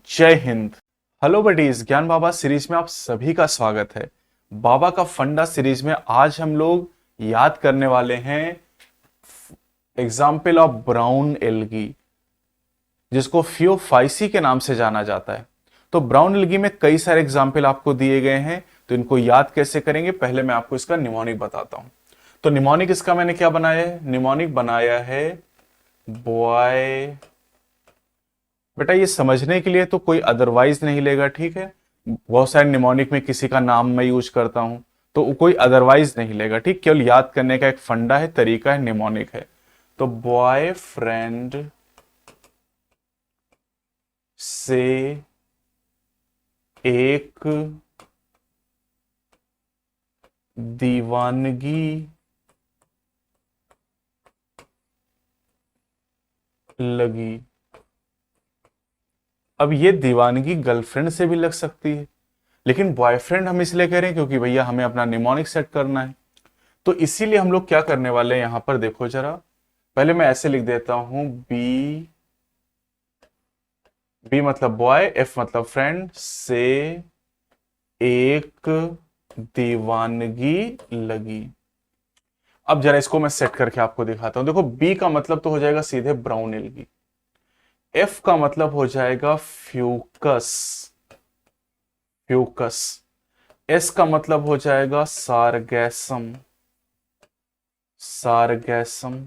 Speaker 1: जय हिंद। हेलो बडीज, ज्ञान बाबा सीरीज में आप सभी का स्वागत है। बाबा का फंडा सीरीज में आज हम लोग याद करने वाले हैं एग्जाम्पल ऑफ ब्राउन एल्गी, जिसको फियोफाइसी के नाम से जाना जाता है। तो ब्राउन एल्गी में कई सारे एग्जाम्पल आपको दिए गए हैं, तो इनको याद कैसे करेंगे, पहले मैं आपको इसका निमोनिक बताता हूं। तो निमोनिक इसका मैंने क्या बनाया है? निमोनिक बनाया है बॉय। बेटा ये समझने के लिए तो कोई अदरवाइज नहीं लेगा, ठीक है। बहुत सारे निमोनिक में किसी का नाम मैं यूज करता हूं, तो कोई अदरवाइज नहीं लेगा, ठीक। केवल याद करने का एक फंडा है, तरीका है, निमोनिक है। तो बॉयफ्रेंड से एक दीवानगी लगी। अब ये दीवानगी गर्लफ्रेंड से भी लग सकती है, लेकिन बॉयफ्रेंड हम इसलिए कह रहे हैं क्योंकि भैया हमें अपना निमोनिक सेट करना है। तो इसीलिए हम लोग क्या करने वाले हैं, यहां पर देखो जरा, पहले मैं ऐसे लिख देता हूं, बी, बी मतलब बॉय, एफ मतलब फ्रेंड, से एक दीवानगी लगी। अब जरा इसको मैं सेट करके आपको दिखाता हूं। देखो, बी का मतलब तो हो जाएगा सीधे ब्राउन एल्गी, एफ का मतलब हो जाएगा फ्यूकस, फ्यूकस, एस का मतलब हो जाएगा सारगैसम, सारगैसम,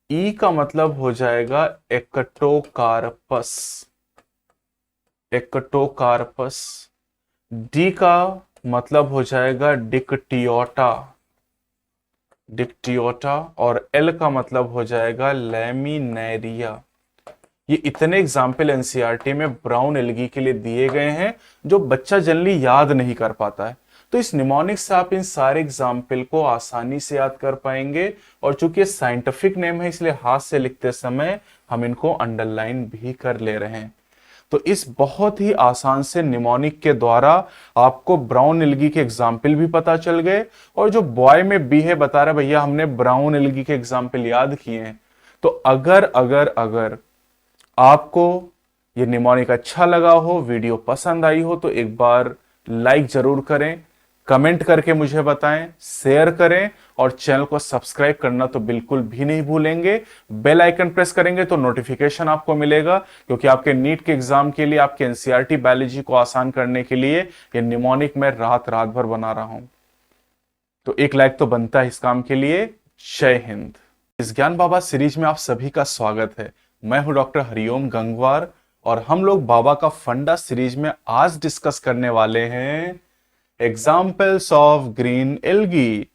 Speaker 1: ई का मतलब हो जाएगा एक्टोकार्पस, एक्टोकार्पस, डी का मतलब हो जाएगा डिक्टियोटा, डिक्टियोटा, और एल का मतलब हो जाएगा लैमिनेरिया। ये इतने एग्जाम्पल एनसीईआरटी में ब्राउन एल्गी के लिए दिए गए हैं, जो बच्चा जनरली याद नहीं कर पाता है। तो इस निमोनिक से आप इन सारे एग्जाम्पल को आसानी से याद कर पाएंगे, और चूंकि ये साइंटिफिक नेम है, इसलिए हाथ से लिखते समय हम इनको अंडरलाइन भी कर ले रहे हैं। तो इस बहुत ही आसान से निमोनिक के द्वारा आपको ब्राउन एल्गी के एग्जाम्पल भी पता चल गए, और जो बॉय में बी है बता रहा भैया हमने ब्राउन एल्गी के एग्जाम्पल याद किए हैं। तो अगर अगर अगर आपको ये निमोनिक अच्छा लगा हो, वीडियो पसंद आई हो, तो एक बार लाइक जरूर करें, कमेंट करके मुझे बताएं, शेयर करें, और चैनल को सब्सक्राइब करना तो बिल्कुल भी नहीं भूलेंगे। बेल आइकन प्रेस करेंगे तो नोटिफिकेशन आपको मिलेगा, क्योंकि आपके नीट के एग्जाम के लिए, आपके एनसीईआरटी बायोलॉजी को आसान करने के लिए ये निमोनिक मैं रात रात भर बना रहा हूं। तो एक लाइक तो बनता है इस काम के लिए। जय हिंद। इस ज्ञान बाबा सीरीज में आप सभी का स्वागत है। मैं हूं डॉक्टर हरिओम गंगवार, और हम लोग बाबा का फंडा सीरीज में आज डिस्कस करने वाले हैं examples of green algae.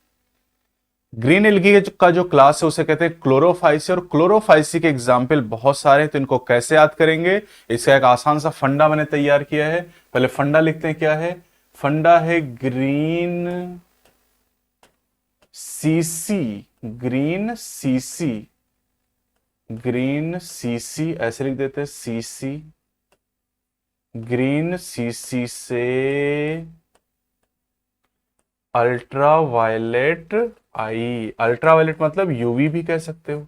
Speaker 1: Green algae का जो क्लास है उसे कहते हैं क्लोरोफाइसी, और क्लोरोफाइसी के एग्जाम्पल बहुत सारे हैं। तो इनको कैसे याद करेंगे, इसका एक आसान सा फंडा मैंने तैयार किया है। पहले फंडा लिखते हैं, क्या है फंडा है green CC, green CC, green CC ऐसे लिख देते हैं, सीसी, ग्रीन सीसी से अल्ट्रावायलेट आई, अल्ट्रावायलेट मतलब यूवी भी कह सकते हो,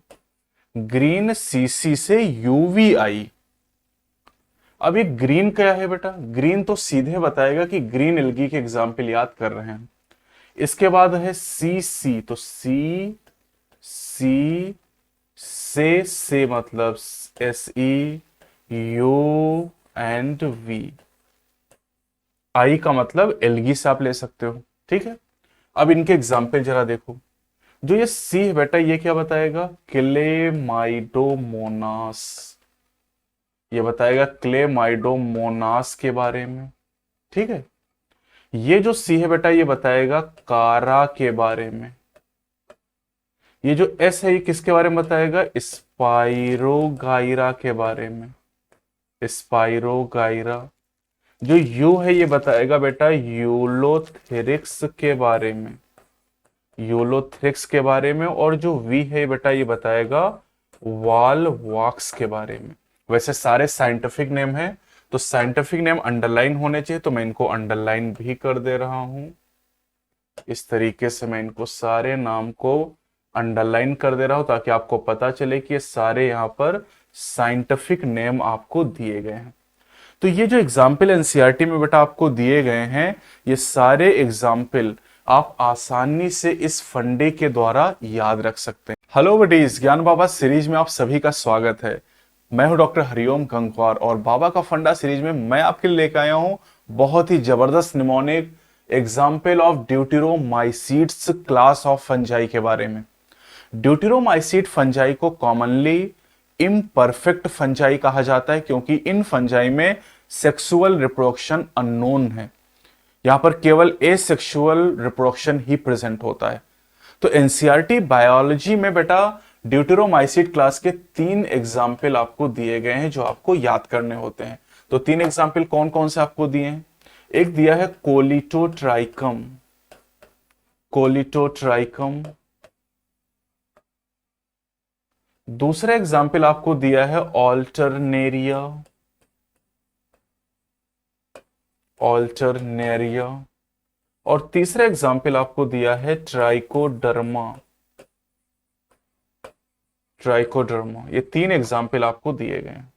Speaker 1: ग्रीन सीसी से यूवी आई। अब ये ग्रीन क्या है बेटा, ग्रीन तो सीधे बताएगा कि ग्रीन एल्गी के एग्जाम्पल याद कर रहे हैं। इसके बाद है सी सी, तो सी सी से मतलब S E U and V, I का मतलब एल्गी से आप ले सकते हो, ठीक है। अब इनके एग्जाम्पल जरा देखो। जो ये सी है बेटा, ये क्या बताएगा, क्लेमाइडोमोनास, ये बताएगा क्लेमाइडोमोनास के बारे में, ठीक है। ये जो सी है बेटा, ये बताएगा कारा के बारे में। ये जो एस है, ये किसके बारे में बताएगा, स्पाइरोगाइरा के बारे में, स्पाइरोगाइरा। जो यू है, ये बताएगा बेटा यूलोथेरिक्स के बारे में, यूलोथेरिक्स के बारे में। और जो वी है बेटा, ये बताएगा वाल वॉक्स के बारे में। वैसे सारे साइंटिफिक नेम है, तो साइंटिफिक नेम अंडरलाइन होने चाहिए, तो मैं इनको अंडरलाइन भी कर दे रहा हूं। इस तरीके से मैं इनको सारे नाम को अंडरलाइन कर दे रहा हूं, ताकि आपको पता चले कि ये सारे यहां पर साइंटिफिक नेम आपको दिए गए हैं। तो ये जो एग्जाम्पल एनसीईआरटी में बेटा आपको दिए गए हैं, ये सारे एग्जाम्पल आप आसानी से इस फंडे के द्वारा याद रख सकते हैं। हेलो बडीज, ज्ञान बाबा सीरीज में आप सभी का स्वागत है। मैं हूं डॉक्टर हरिओम गंगवार, और बाबा का फंडा सीरीज में मैं आपके लिए लेकर आया हूं बहुत ही जबरदस्त mnemonic example of deuteromycetes class of fungi के बारे में। ड्यूटेरोमाइसीट फंजाई को कॉमनली इम्परफेक्ट फंजाई कहा जाता है, क्योंकि इन फंजाई में सेक्सुअल रिप्रोडक्शन अननोन है। यहां पर केवल एसेक्सुअल रिप्रोडक्शन ही प्रेजेंट होता है। तो एनसीईआरटी बायोलॉजी में बेटा ड्यूटेरोमाइसीट क्लास के 3 एग्जाम्पल आपको दिए गए हैं, जो आपको याद करने होते हैं। तो 3 एग्जाम्पल कौन कौन से आपको दिए हैं। एक दिया है कोलिटोट्राइकम, कोलिटोट्राइकम। दूसरा एग्जाम्पल आपको दिया है ऑल्टरनेरिया, ऑल्टरनेरिया। और तीसरा एग्जाम्पल आपको दिया है ट्राइकोडर्मा, ट्राइकोडर्मा। ये 3 एग्जाम्पल आपको दिए गए हैं।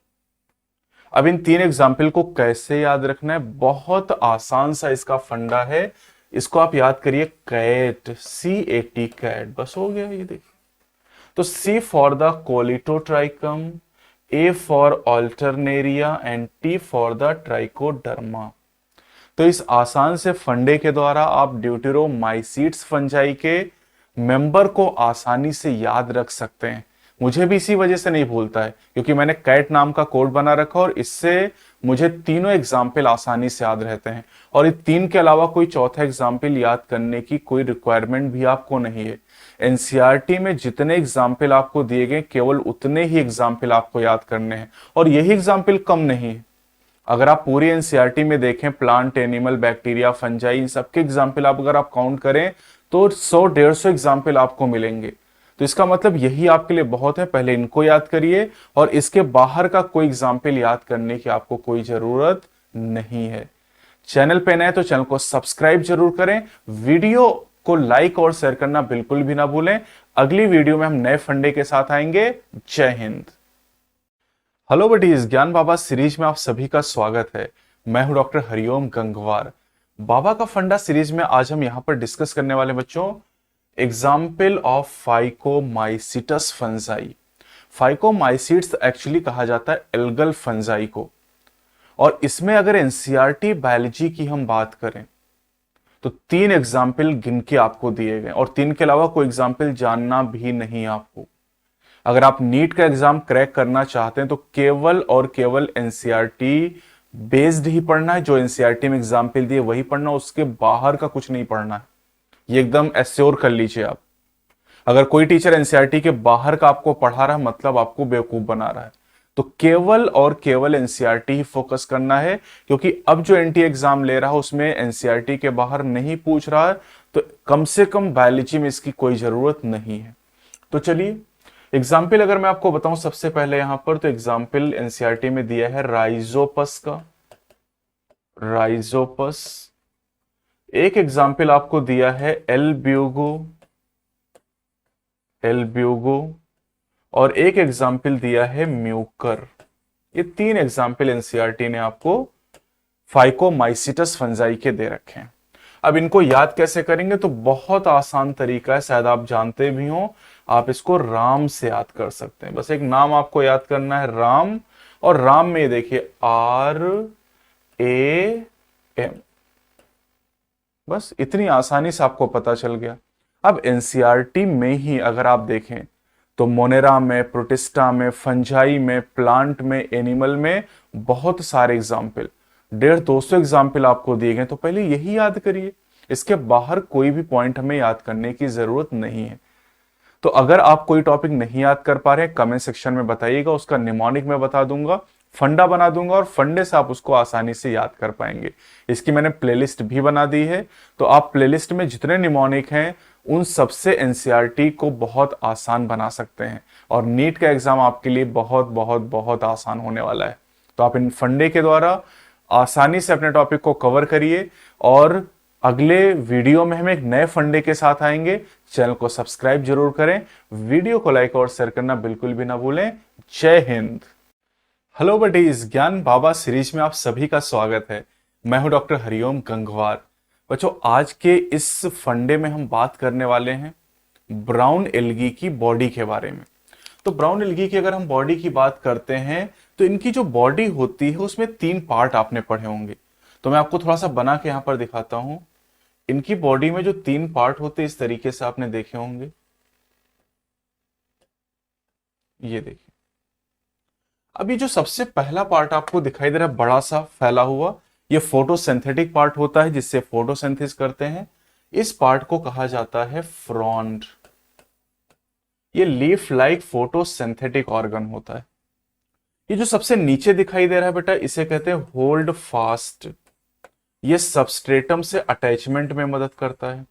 Speaker 1: अब इन 3 एग्जाम्पल को कैसे याद रखना है, बहुत आसान सा इसका फंडा है। इसको आप याद करिए, कैट, CAT, कैट, बस हो गया। ये देखिए, तो C for the Colletotrichum, A for Alternaria and T for the trichoderma. तो इस आसान से फंडे के द्वारा आप ड्यूटेरोमाइसीट्स फंजाई के मेंबर को आसानी से याद रख सकते हैं। मुझे भी इसी वजह से नहीं भूलता है, क्योंकि मैंने कैट नाम का कोड बना रखा, और इससे मुझे तीनों एग्जाम्पल आसानी से याद रहते हैं। और इन 3 के अलावा कोई चौथा एग्जाम्पल याद करने की कोई रिक्वायरमेंट भी आपको नहीं है। एनसीईआरटी में जितने एग्जाम्पल आपको दिए गए, केवल उतने ही एग्जाम्पल आपको याद करने हैं, और यही एग्जाम्पल कम नहीं है। अगर आप पूरी एनसीईआरटी में देखें, प्लांट, एनिमल, बैक्टीरिया, फंजाई, इन सबके एग्जाम्पल अगर आप काउंट करें, तो 100-150 एग्जाम्पल आपको मिलेंगे। तो इसका मतलब यही आपके लिए बहुत है। पहले इनको याद करिए, और इसके बाहर का कोई एग्जाम्पल याद करने की आपको कोई जरूरत नहीं है। चैनल पे नए तो चैनल को सब्सक्राइब जरूर करें, वीडियो को लाइक और शेयर करना बिल्कुल भी ना भूलें। अगली वीडियो में हम नए फंडे के साथ आएंगे। जय हिंद। हेलो बडीज, ज्ञान बाबा सीरीज में आप सभी का स्वागत है। मैं हूं डॉक्टर हरिओम गंगवार। बाबा का फंडा सीरीज में आज हम यहां पर डिस्कस करने वाले बच्चों example of phycomycetes fungi. Phycomycetes actually कहा जाता है एल्गल फंजाई को, और इसमें अगर एनसीईआरटी बायोलॉजी की हम बात करें तो 3 एग्जाम्पल गिन के आपको दिए गए, और 3 के अलावा कोई एग्जाम्पल जानना भी नहीं आपको। अगर आप नीट का एग्जाम क्रैक करना चाहते हैं तो केवल और केवल एनसीईआरटी बेस्ड ही पढ़ना है, जो एनसीईआरटी में एग्जाम्पल दिए वही पढ़ना, उसके बाहर का कुछ नहीं पढ़ना है। ये एकदम एश्योर कर लीजिए आप। अगर कोई टीचर एनसीईआरटी के बाहर का आपको पढ़ा रहा है मतलब आपको बेवकूफ बना रहा है। तो केवल और केवल एनसीईआरटी ही फोकस करना है, क्योंकि अब जो एनटीए एग्जाम ले रहा है उसमें एनसीईआरटी के बाहर नहीं पूछ रहा है, तो कम से कम बायोलॉजी में इसकी कोई जरूरत नहीं है। तो चलिए एग्जाम्पल अगर मैं आपको बताऊं सबसे पहले यहां पर, तो एग्जाम्पल एनसीईआरटी में दिया है राइजोपस का, राइजोपस। एक एग्जाम्पल आपको दिया है एल्ब्यूगो, एल्ब्यूगो, और एक एग्जाम्पल दिया है म्यूकर। ये 3 एग्जाम्पल एनसीईआरटी ने आपको फाइकोमाइसिटस फंजाई के दे रखे हैं। अब इनको याद कैसे करेंगे, तो बहुत आसान तरीका है, शायद आप जानते भी हो। आप इसको राम से याद कर सकते हैं। बस एक नाम आपको याद करना है, राम। और राम में देखिए RAM, बस इतनी आसानी से आपको पता चल गया। अब एनसीईआरटी में ही अगर आप देखें तो मोनेरा में, प्रोटिस्टा में, फंजाई में, प्लांट में, एनिमल में बहुत सारे एग्जाम्पल, 150-200 एग्जाम्पल आपको दिए गए। तो पहले यही याद करिए, इसके बाहर कोई भी पॉइंट हमें याद करने की जरूरत नहीं है। तो अगर आप कोई टॉपिक नहीं याद कर पा रहे हैं कमेंट सेक्शन में बताइएगा, उसका निमोनिक मैं बता दूंगा, फंडा बना दूंगा, और फंडे से आप उसको आसानी से याद कर पाएंगे। इसकी मैंने प्लेलिस्ट भी बना दी है, तो आप प्लेलिस्ट में जितने निमोनिक हैं उन सबसे एनसीईआरटी को बहुत आसान बना सकते हैं, और नीट का एग्जाम आपके लिए बहुत बहुत बहुत आसान होने वाला है। तो आप इन फंडे के द्वारा आसानी से अपने टॉपिक को कवर करिए, और अगले वीडियो में हम एक नए फंडे के साथ आएंगे। चैनल को सब्सक्राइब जरूर करें, वीडियो को लाइक और शेयर करना बिल्कुल भी ना भूलें। जय हिंद। हेलो बडीज, ज्ञान बाबा सीरीज में आप सभी का स्वागत है। मैं हूं डॉक्टर हरिओम गंगवार। बच्चों, आज के इस फंडे में हम बात करने वाले हैं ब्राउन एल्गी की बॉडी के बारे में। तो ब्राउन एल्गी की अगर हम बॉडी की बात करते हैं तो इनकी जो बॉडी होती है उसमें 3 पार्ट आपने पढ़े होंगे। तो मैं आपको थोड़ा सा बना के यहां पर दिखाता हूं। इनकी बॉडी में जो 3 पार्ट होते हैं इस तरीके से आपने देखे होंगे। ये देखिए, अभी जो सबसे पहला पार्ट आपको दिखाई दे रहा है बड़ा सा फैला हुआ, ये फोटोसिंथेटिक पार्ट होता है जिससे फोटोसिंथेसिस करते हैं। इस पार्ट को कहा जाता है फ्रॉन्ड। ये लीफ लाइक फोटोसिंथेटिक ऑर्गन होता है। ये जो सबसे नीचे दिखाई दे रहा है बेटा, इसे कहते हैं होल्ड फास्ट। ये सबस्ट्रेटम से अटैचमेंट में मदद करता है।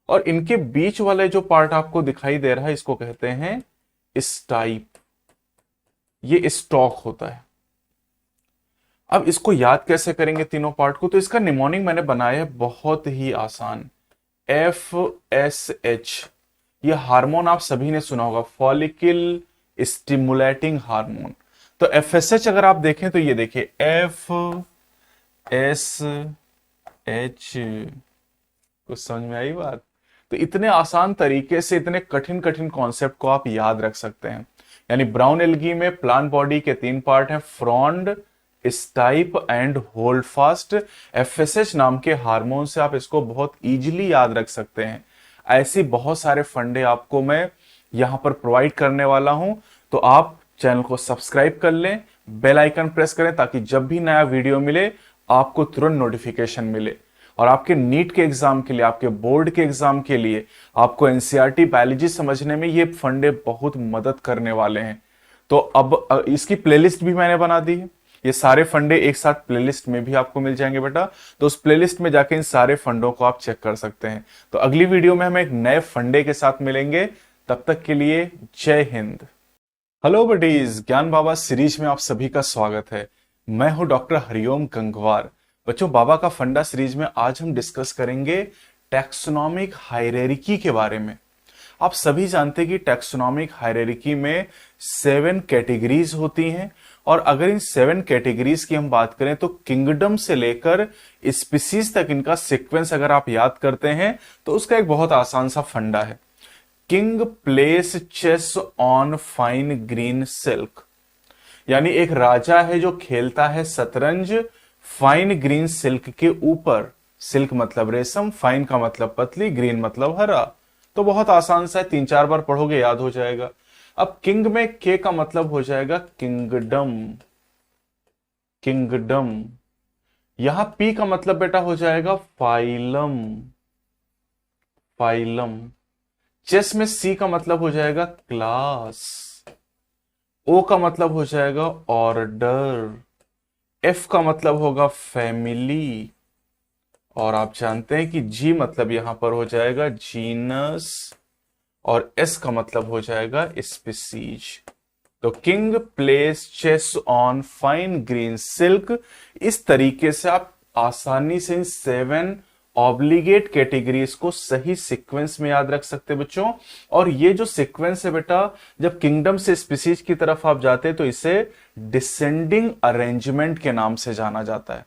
Speaker 1: और इनके बीच वाले जो पार्ट आपको दिखाई दे रहा है इसको कहते हैं स्टाइप। ये स्टॉक होता है। अब इसको याद कैसे करेंगे तीनों पार्ट को, तो इसका निमोनिक मैंने बनाया है बहुत ही आसान, FSH। ये हार्मोन आप सभी ने सुना होगा, फॉलिकल स्टिमुलेटिंग हार्मोन। तो FSH अगर आप देखें तो ये देखिए FSH, कुछ समझ में आई बात? तो इतने आसान तरीके से इतने कठिन कठिन कॉन्सेप्ट को आप याद रख सकते हैं। यानी ब्राउन एल्गी में प्लांट बॉडी के 3 पार्ट हैं, frond, stipe and hold fast. FSH नाम के हार्मोन से आप इसको बहुत इजीली याद रख सकते हैं। ऐसी बहुत सारे फंडे आपको मैं यहां पर प्रोवाइड करने वाला हूं। तो आप चैनल को सब्सक्राइब कर लें, बेल आइकन प्रेस करें ताकि जब भी नया वीडियो मिले आपको तुरंत नोटिफिकेशन मिले। और आपके नीट के एग्जाम के लिए, आपके बोर्ड के एग्जाम के लिए आपको एनसीईआरटी बायोलॉजी समझने में ये फंडे बहुत मदद करने वाले हैं। तो अब इसकी प्लेलिस्ट भी मैंने बना दी है। ये सारे फंडे एक साथ प्लेलिस्ट में भी आपको मिल जाएंगे बेटा। तो उस प्लेलिस्ट में जाके इन सारे फंडों को आप चेक कर सकते हैं। तो अगली वीडियो में हम एक नए फंडे के साथ मिलेंगे। तब तक के लिए जय हिंद। हेलो बडीज, ज्ञान बाबा सीरीज में आप सभी का स्वागत है। मैं हूं डॉक्टर हरिओम गंगवार। बच्चों, बाबा का फंडा सीरीज में आज हम डिस्कस करेंगे टैक्सोनॉमिक हायरार्की के बारे में। आप सभी जानते हैं कि टैक्सोनॉमिक हायरार्की में 7 कैटेगरीज होती हैं। और अगर इन 7 कैटेगरीज की हम बात करें तो किंगडम से लेकर स्पीसीज तक इनका सीक्वेंस अगर आप याद करते हैं तो उसका एक बहुत आसान सा फंडा है, king place chess on fine green silk. यानी एक राजा है जो खेलता है शतरंज फाइन ग्रीन सिल्क के ऊपर। सिल्क मतलब रेशम, फाइन का मतलब पतली, ग्रीन मतलब हरा। तो बहुत आसान सा है, 3-4 बार पढ़ोगे याद हो जाएगा। अब किंग में के का मतलब हो जाएगा किंगडम, किंगडम। यहां पी का मतलब बेटा हो जाएगा फाइलम, फाइलम। चेस में सी का मतलब हो जाएगा क्लास, ओ का मतलब हो जाएगा ऑर्डर, एफ का मतलब होगा फैमिली, और आप जानते हैं कि जी मतलब यहां पर हो जाएगा जीनस, और एस का मतलब हो जाएगा स्पीसीज। तो king place chess on fine green silk. इस तरीके से आप आसानी से इन 7 ऑब्लिगेट कैटेगरीज को सही सीक्वेंस में याद रख सकते हैं बच्चों। और ये जो सीक्वेंस है बेटा, जब किंगडम से स्पीसीज की तरफ आप जाते हैं तो इसे डिसेंडिंग अरेंजमेंट के नाम से जाना जाता है।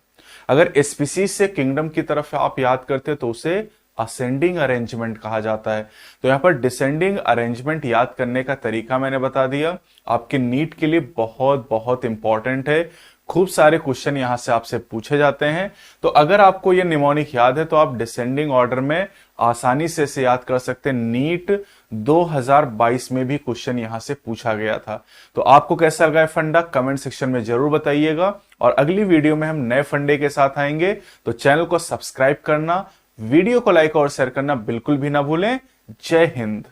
Speaker 1: अगर स्पीसीज से किंगडम की तरफ आप याद करते तो उसे असेंडिंग अरेंजमेंट कहा जाता है। तो यहां पर डिसेंडिंग अरेंजमेंट याद करने का तरीका मैंने बता दिया, आपके नीट के लिए बहुत बहुत इंपॉर्टेंट है। खूब सारे क्वेश्चन यहां से आपसे पूछे जाते हैं। तो अगर आपको ये निमोनिक याद है तो आप डिसेंडिंग ऑर्डर में आसानी से इसे याद कर सकते हैं। नीट 2022 में भी क्वेश्चन यहां से पूछा गया था। तो आपको कैसा लगा फंडा, कमेंट सेक्शन में जरूर बताइएगा। और अगली वीडियो में हम नए फंडे के साथ आएंगे। तो चैनल को सब्सक्राइब करना, वीडियो को लाइक और शेयर करना बिल्कुल भी ना भूलें। जय हिंद।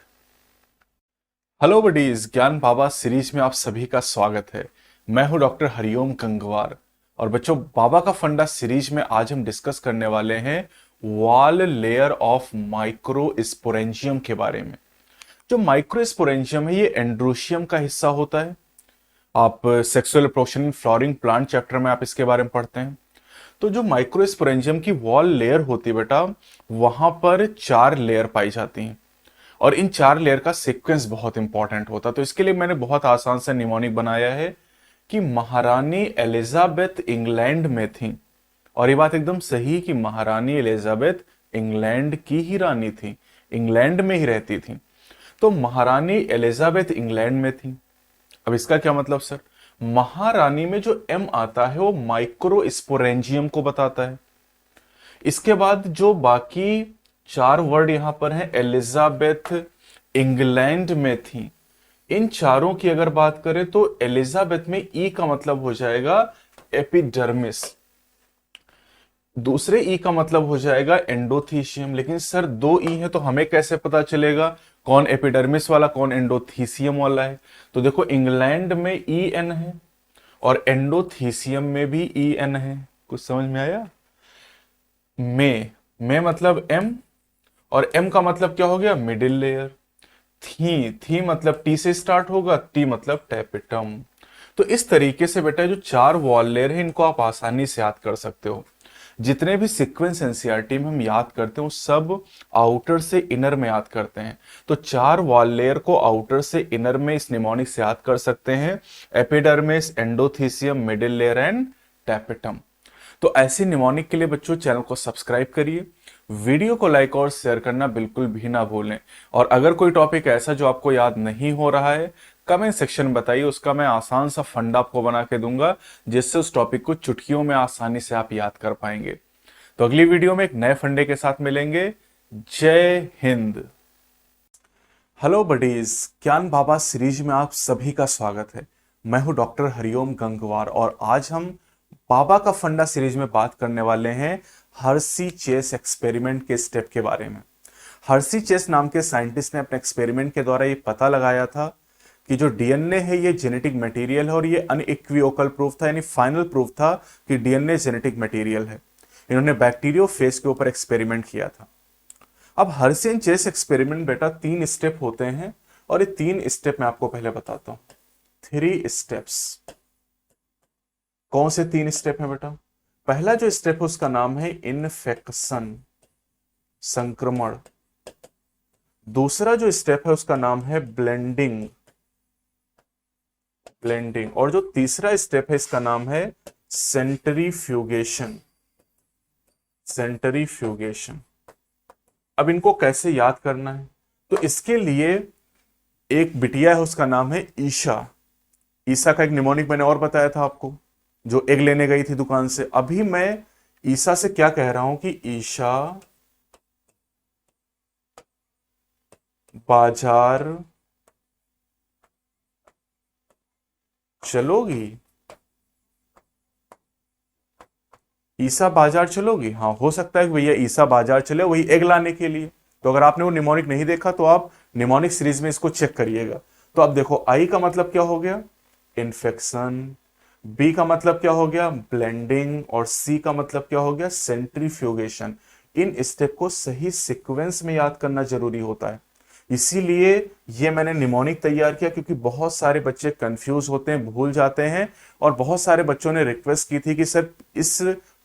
Speaker 1: हेलो बडीज, ज्ञान बाबा सीरीज में आप सभी का स्वागत है। मैं हूं डॉक्टर हरिओम गंगवार। और बच्चों, बाबा का फंडा सीरीज में आज हम डिस्कस करने वाले हैं वॉल लेयर ऑफ माइक्रोस्पोरेंजियम के बारे में। जो माइक्रोस्पोरेंजियम है ये एंड्रोशियम का हिस्सा होता है। आप sexual reproduction in flowering plant chapter में आप इसके बारे में पढ़ते हैं। तो जो माइक्रोस्पोरेंजियम की वॉल लेयर होती है बेटा, वहां पर 4 लेयर पाई जाती हैं। और इन 4 लेयर का सीक्वेंस बहुत इंपॉर्टेंट होता है। तो इसके लिए मैंने बहुत आसान से निमोनिक बनाया है कि महारानी एलिजाबेथ इंग्लैंड में थी। और ये बात एकदम सही कि महारानी एलिजाबेथ इंग्लैंड की ही रानी थी, इंग्लैंड में ही रहती थी। तो महारानी एलिजाबेथ इंग्लैंड में थी। अब इसका क्या मतलब सर? महारानी में जो एम आता है वो माइक्रोस्पोरेंजियम को बताता है। इसके बाद जो बाकी 4 वर्ड यहां पर हैं, एलिजाबेथ इंग्लैंड में थी, इन चारों की अगर बात करें तो एलिजाबेथ में ई का मतलब हो जाएगा एपिडर्मिस, दूसरे ई का मतलब हो जाएगा एंडोथीशियम। लेकिन सर 2 ई है तो हमें कैसे पता चलेगा कौन एपिडर्मिस वाला कौन एंडोथीसियम वाला है? तो देखो, इंग्लैंड में ई एन है और एंडोथीसियम में भी ई एन है। कुछ समझ में आया? में मतलब एम, और एम का मतलब क्या हो गया? Middle layer. थी मतलब टी से स्टार्ट होगा, टी मतलब टैपेटम। तो इस तरीके से बेटा जो 4 वॉल लेयर है इनको आप आसानी से याद कर सकते हो। जितने भी सीक्वेंस एनसीईआरटी में हम याद करते हैं वो सब आउटर से इनर में याद करते हैं। तो 4 वॉल लेयर को आउटर से इनर में इस निमोनिक से याद कर सकते हैं, epidermis, endothecium, middle layer and tapetum. तो ऐसे निमोनिक के लिए बच्चों चैनल को सब्सक्राइब करिए, वीडियो को लाइक और शेयर करना बिल्कुल भी ना भूलें। और अगर कोई टॉपिक ऐसा जो आपको याद नहीं हो रहा है, कमेंट सेक्शन में बताइए, उसका मैं आसान सा फंडा आपको बना के दूंगा जिससे उस टॉपिक को चुटकियों में आसानी से आप याद कर पाएंगे। तो अगली वीडियो में एक नए फंडे के साथ मिलेंगे। जय हिंद। हेलो बडीज, ज्ञान बाबा सीरीज में आप सभी का स्वागत है। मैं हूं डॉक्टर हरिओम गंगवार और आज हम बाबा का फंडा सीरीज में बात करने वाले हैं हर्सी चेस एक्सपेरिमेंट के स्टेप के बारे में। हर्सी चेस नाम के साइंटिस्ट ने अपने एक्सपेरिमेंट के द्वारा ये पता लगाया था कि जो डीएनए है ये जेनेटिक मटेरियल है, और ये अनइक्विवोकल प्रूफ था, यानी फाइनल प्रूफ था कि डीएनए जेनेटिक मटेरियल है। इन्होंने बैक्टीरियोफेज के ऊपर एक्सपेरिमेंट किया था। अब हर्सियन चेस एक्सपेरिमेंट बेटा 3 स्टेप होते हैं, और ये 3 स्टेप मैं आपको पहले बताता हूं। 3 स्टेप्स। कौन से 3 स्टेप है बेटा? पहला जो स्टेप है उसका नाम है इन्फेक्शन, संक्रमण। दूसरा जो स्टेप है उसका नाम है ब्लेंडिंग, ब्लेंडिंग। और जो तीसरा स्टेप है इसका नाम है सेंट्रीफ्यूगेशन, सेंट्रीफ्यूगेशन। अब इनको कैसे याद करना है? तो इसके लिए एक बिटिया है उसका नाम है ईशा। ईसा का एक निमोनिक मैंने और बताया था आपको, जो एग लेने गई थी दुकान से। अभी मैं ईसा से क्या कह रहा हूं कि ईशा बाजार चलोगी? ईसा बाजार चलोगी, हाँ हो सकता है कि भैया ईसा बाजार चले वही एग लाने के लिए। तो अगर आपने वो निमोनिक नहीं देखा तो आप निमोनिक सीरीज में इसको चेक करिएगा। तो अब देखो आई का मतलब क्या हो गया, इन्फेक्शन, बी का मतलब क्या हो गया, ब्लेंडिंग, और सी का मतलब क्या हो गया, सेंट्रीफ्यूगेशन। इन स्टेप को सही सीक्वेंस में याद करना जरूरी होता है। इसीलिए ये मैंने निमोनिक तैयार किया, क्योंकि बहुत सारे बच्चे कंफ्यूज होते हैं, भूल जाते हैं, और बहुत सारे बच्चों ने रिक्वेस्ट की थी कि सर इस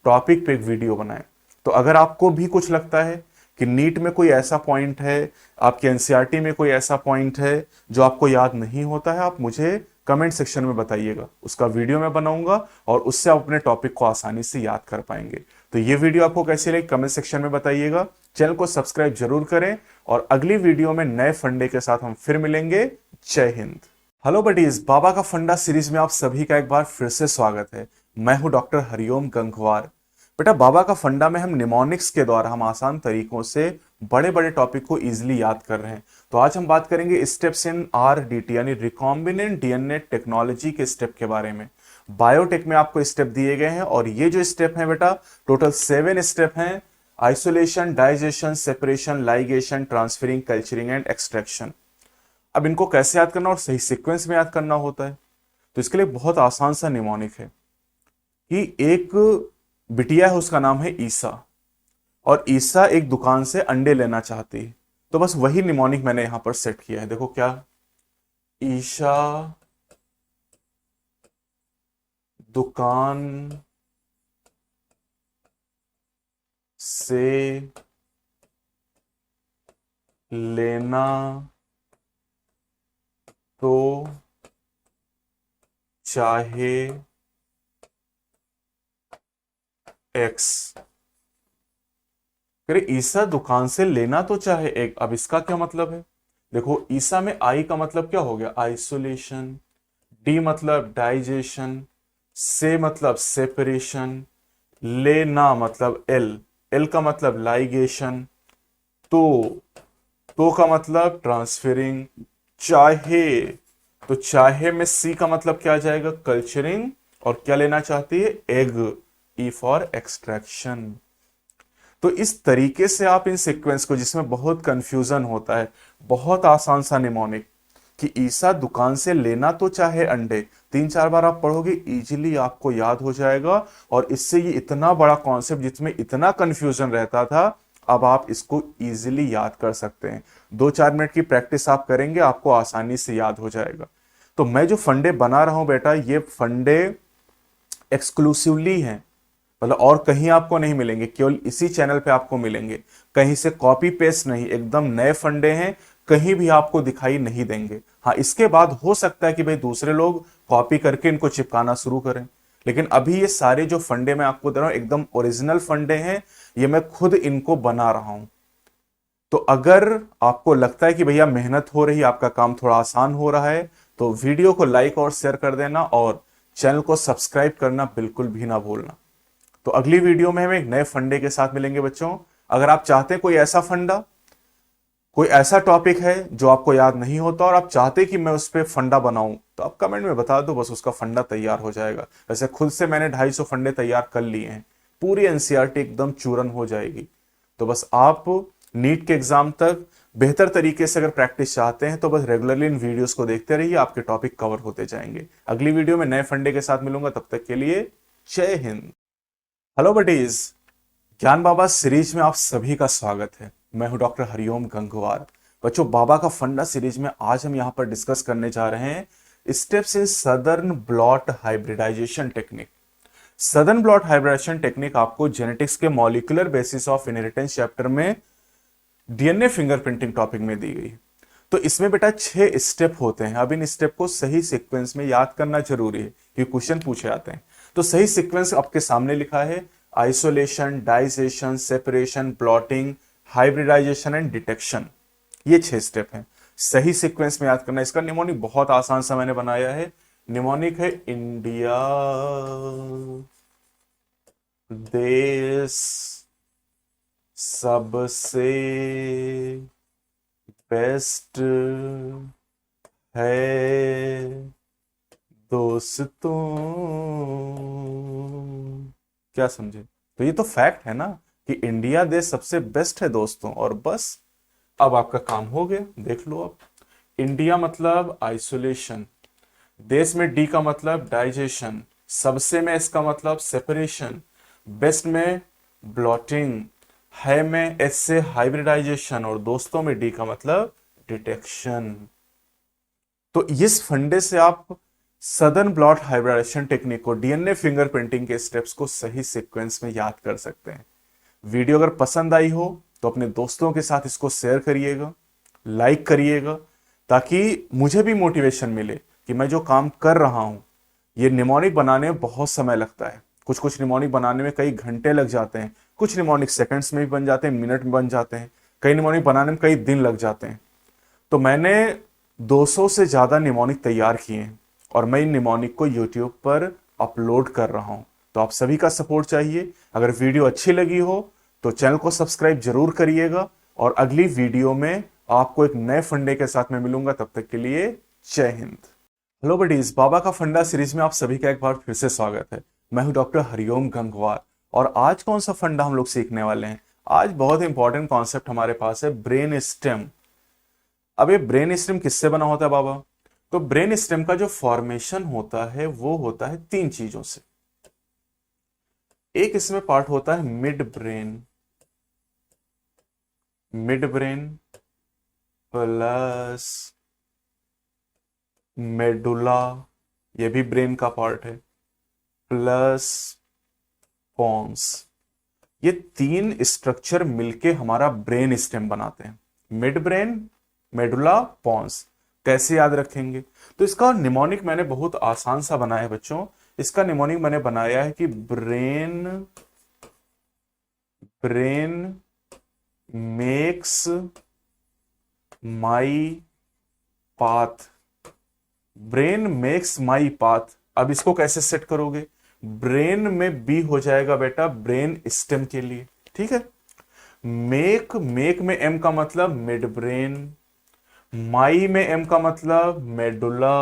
Speaker 1: टॉपिक पे एक वीडियो बनाएं। तो अगर आपको भी कुछ लगता है कि नीट में कोई ऐसा पॉइंट है, आपके एनसीईआरटी में कोई ऐसा पॉइंट है जो आपको याद नहीं होता है, आप मुझे कमेंट सेक्शन में बताइएगा, उसका वीडियो मैं बनाऊंगा और उससे आप अपने टॉपिक को आसानी से याद कर पाएंगे। तो ये वीडियो आपको कैसी लगी कमेंट सेक्शन में बताइएगा। चैनल को सब्सक्राइब जरूर करें, और अगली वीडियो में नए फंडे के साथ हम फिर मिलेंगे। जय हिंद। हेलो बडीज, बाबा का फंडा सीरीज में आप सभी का एक बार फिर से स्वागत है। मैं हूं डॉक्टर हरिओम गंगवार। बेटा, बाबा का फंडा में हम निमोनिक्स के द्वारा हम आसान तरीकों से बड़े बड़े टॉपिक को इजीली याद कर रहे हैं। तो आज हम बात करेंगे स्टेप्स इन आरडीटी यानी रिकॉम्बिनेंट डीएनए टेक्नोलॉजी के स्टेप के बारे में। बायोटेक में आपको स्टेप दिए गए हैं, और ये जो स्टेप है बेटा टोटल 7 स्टेप हैं। Isolation, digestion, separation, ligation, transferring, culturing and extraction. अब इनको कैसे याद करना और सही सीक्वेंस में याद करना होता है, तो इसके लिए बहुत आसान सा निमोनिक है कि एक बिटिया है, उसका नाम है ईसा, और ईसा एक दुकान से अंडे लेना चाहती है। तो बस वही निमोनिक मैंने यहां पर सेट किया है। देखो क्या, ईशा दुकान से लेना तो चाहे एक्स। अरे ईसा दुकान से लेना तो चाहे एक, अब इसका क्या मतलब है। देखो ईसा में आई का मतलब क्या हो गया, आइसोलेशन, डी मतलब डाइजेशन, से मतलब सेपरेशन, लेना मतलब एल, एल का मतलब लाइगेशन, तो तो का मतलब ट्रांसफरिंग, चाहे, तो चाहे में सी का मतलब क्या आ जाएगा, कल्चरिंग, और क्या लेना चाहती है, एग, ई फॉर एक्सट्रैक्शन। तो इस तरीके से आप इन सीक्वेंस को, जिसमें बहुत कंफ्यूजन होता है, बहुत आसान सा निमोनिक कि ईसा दुकान से लेना तो चाहे अंडे, 3-4 बार आप पढ़ोगे इजीली आपको याद हो जाएगा। और इससे ये इतना बड़ा कॉन्सेप्ट जिसमें इतना कंफ्यूजन रहता था, अब आप इसको इजीली याद कर सकते हैं। 2-4 मिनट की प्रैक्टिस आप करेंगे, आपको आसानी से याद हो जाएगा। तो मैं जो फंडे बना रहा हूं बेटा, ये फंडे एक्सक्लूसिवली हैं, मतलब और कहीं आपको नहीं मिलेंगे, केवल इसी चैनल पे आपको मिलेंगे। कहीं से कॉपी पेस्ट नहीं, एकदम नए फंडे हैं, कहीं भी आपको दिखाई नहीं देंगे। हाँ, इसके बाद हो सकता है कि भाई दूसरे लोग कॉपी करके इनको चिपकाना शुरू करें, लेकिन अभी ये सारे जो फंडे मैं आपको दे रहा हूं एकदम ओरिजिनल फंडे हैं, ये मैं खुद इनको बना रहा हूं। तो अगर आपको लगता है कि भैया मेहनत हो रही है, आपका काम थोड़ा आसान हो रहा है, तो वीडियो को लाइक और शेयर कर देना, और चैनल को सब्सक्राइब करना बिल्कुल भी ना भूलना। तो अगली वीडियो में हम एक नए फंडे के साथ मिलेंगे बच्चों। अगर आप चाहते हैं कोई ऐसा फंडा, कोई ऐसा टॉपिक है जो आपको याद नहीं होता और आप चाहते कि मैं उस पर फंडा बनाऊं, तो आप कमेंट में बता दो, बस उसका फंडा तैयार हो जाएगा। वैसे खुद से मैंने 250 फंडे तैयार कर लिए हैं, पूरी एनसीईआरटी एकदम चूरन हो जाएगी। तो बस आप नीट के एग्जाम तक बेहतर तरीके से अगर प्रैक्टिस चाहते हैं, तो बस रेगुलरली इन वीडियोस को देखते रहिए, आपके टॉपिक कवर होते जाएंगे। अगली वीडियो में नए फंडे के साथ मिलूंगा, तब तक के लिए जय हिंद। हेलो बडीज, ज्ञान बाबा सीरीज में आप सभी का स्वागत है। मैं हूं डॉक्टर हरिओम गंगवार। बच्चों, बाबा का फंडा सीरीज में आज हम यहां पर डिस्कस करने जा रहे हैं steps in southern blot hybridization technique. Southern blot hybridization technique आपको जेनेटिक्स के molecular basis of inheritance chapter में डीएनए फिंगरप्रिंटिंग टॉपिक में दी गई। तो इसमें बेटा 6 स्टेप होते हैं। अब इन स्टेप को सही सीक्वेंस में याद करना जरूरी है, कि क्वेश्चन पूछे जाते हैं। तो सही सीक्वेंस आपके सामने लिखा है, isolation, digestion, separation, plotting, hybridization and detection. ये 6 स्टेप हैं, सही सीक्वेंस में याद करना। इसका निमोनिक बहुत आसान सा मैंने बनाया है। निमोनिक है इंडिया देश सबसे बेस्ट है दोस्तों। क्या समझे? तो ये तो फैक्ट है ना कि इंडिया देश सबसे बेस्ट है दोस्तों। और बस अब आपका काम हो गया, देख लो अब। इंडिया मतलब आइसोलेशन, देश में डी का मतलब डाइजेशन, सबसे में इसका मतलब सेपरेशन, बेस्ट में ब्लॉटिंग, है में एस से हाइब्रिडाइजेशन, और दोस्तों में डी का मतलब डिटेक्शन। तो इस फंडे से आप सदर्न ब्लॉट हाइब्रिडाइजेशन टेक्निक को, डीएनए फिंगरप्रिंटिंग के स्टेप्स को सही सीक्वेंस में याद कर सकते हैं। वीडियो अगर पसंद आई हो तो अपने दोस्तों के साथ इसको शेयर करिएगा, लाइक करिएगा, ताकि मुझे भी मोटिवेशन मिले कि मैं जो काम कर रहा हूं, ये निमोनिक बनाने में बहुत समय लगता है। कुछ कुछ निमोनिक बनाने में कई घंटे लग जाते हैं, कुछ निमोनिक सेकंड्स में भी बन जाते हैं, मिनट में बन जाते हैं, कई निमोनिक बनाने में कई दिन लग जाते हैं। तो मैंने 200 से ज्यादा निमोनिक तैयार किए हैं और मैं इन निमोनिक को यूट्यूब पर अपलोड कर रहा हूं। तो आप सभी का सपोर्ट चाहिए। अगर वीडियो अच्छी लगी हो तो चैनल को सब्सक्राइब जरूर करिएगा, और अगली वीडियो में आपको एक नए फंडे के साथ में मिलूंगा। तब तक के लिए जय हिंद। हेलो बडीज, बाबा का फंडा सीरीज में आप सभी का एक बार फिर से स्वागत है। मैं हूं डॉक्टर हरिओम गंगवार, और आज कौन सा फंडा हम लोग सीखने वाले हैं? आज बहुत इंपॉर्टेंट कॉन्सेप्ट हमारे पास है, ब्रेन स्टेम। अब ये ब्रेन स्टेम किससे बना होता है बाबा? तो ब्रेन स्टेम का जो फॉर्मेशन होता है वो होता है 3 चीजों से। एक इसमें पार्ट होता है mid brain, mid brain plus medulla, ये भी ब्रेन का पार्ट है, प्लस पॉन्स। ये 3 स्ट्रक्चर मिलके हमारा ब्रेन स्टेम बनाते हैं। Midbrain, medulla, pons. कैसे याद रखेंगे? तो इसका निमोनिक मैंने बहुत आसान सा बनाया है बच्चों। इसका निमोनिक मैंने बनाया है कि brain makes my path. Brain makes my path. अब इसको कैसे सेट करोगे? ब्रेन में बी हो जाएगा बेटा ब्रेन स्टेम के लिए, ठीक है। मेक में एम का मतलब मिड ब्रेन, माई में एम का मतलब मेडुला,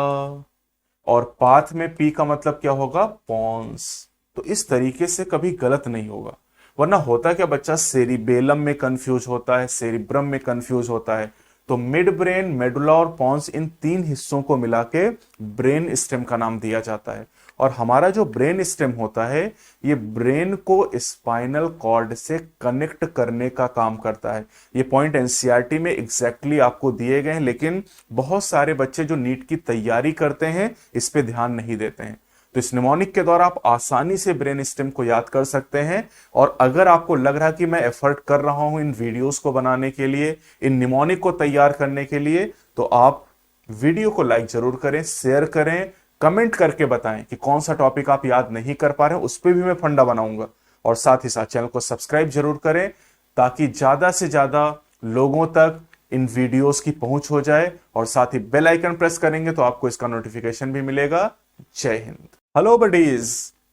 Speaker 1: और पाथ में पी का मतलब क्या होगा? पॉन्स। तो इस तरीके से कभी गलत नहीं होगा, वरना होता क्या बच्चा सेरिबेलम में कंफ्यूज होता है, सेरिब्रम में कंफ्यूज होता है। तो मिड ब्रेन, मेडुला और पॉन्स, इन 3 हिस्सों को मिला के ब्रेन स्टेम का नाम दिया जाता है। और हमारा जो ब्रेन स्टेम होता है ये ब्रेन को स्पाइनल कॉर्ड से कनेक्ट करने का काम करता है। ये पॉइंट एनसीईआरटी में एग्जैक्टली आपको दिए गए हैं, लेकिन बहुत सारे बच्चे जो नीट की तैयारी करते हैं इस पे ध्यान नहीं देते हैं। तो इस निमोनिक के द्वारा आप आसानी से ब्रेन स्टेम को याद कर सकते हैं। और अगर आपको लग रहा है कि मैं एफर्ट कर रहा हूं इन वीडियोस को बनाने के लिए, इन निमोनिक को तैयार करने के लिए, तो आप वीडियो को लाइक जरूर करें, शेयर करें, कमेंट करके बताएं कि कौन सा टॉपिक आप याद नहीं कर पा रहे हैं, उस पर भी मैं फंडा बनाऊंगा। और साथ ही साथ चैनल को सब्सक्राइब जरूर करें, ताकि ज्यादा से ज्यादा लोगों तक इन वीडियोस की पहुंच हो जाए। और साथ ही बेल आइकन प्रेस करेंगे तो आपको इसका नोटिफिकेशन भी मिलेगा। जय हिंद। हेलो बडीज,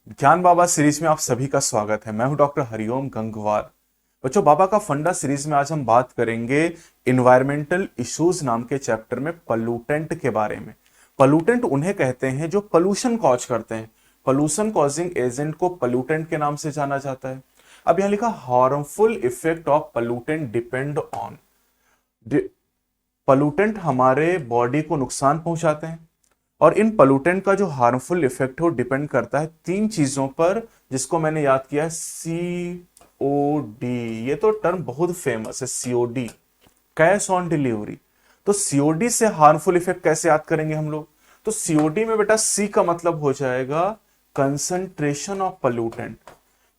Speaker 1: ज्ञान बाबा सीरीज में आप सभी का स्वागत है। मैं हूं डॉक्टर हरिओम गंगवार। बच्चों, बाबा का फंडा सीरीज में आज हम बात करेंगे इन्वायरमेंटल इश्यूज नाम के चैप्टर में पॉल्यूटेंट के बारे में। पॉल्यूटेंट उन्हें कहते हैं जो पोल्यूशन कॉज करते हैं। पोल्यूशन कॉजिंग एजेंट को पॉल्यूटेंट के नाम से जाना जाता है। अब यहां लिखा harmful effect of pollutant depend on. Pollutant हमारे बॉडी को नुकसान पहुंचाते हैं, और इन पॉल्यूटेंट का जो हार्मफुल इफेक्ट हो डिपेंड करता है 3 चीजों पर, जिसको मैंने याद किया है COD। ये तो टर्म बहुत फेमस है, COD, कैश ऑन डिलीवरी। तो COD से हार्मफुल इफेक्ट कैसे याद करेंगे हम लोग? तो COD में बेटा C का मतलब हो जाएगा कंसंट्रेशन ऑफ पॉल्यूटेंट,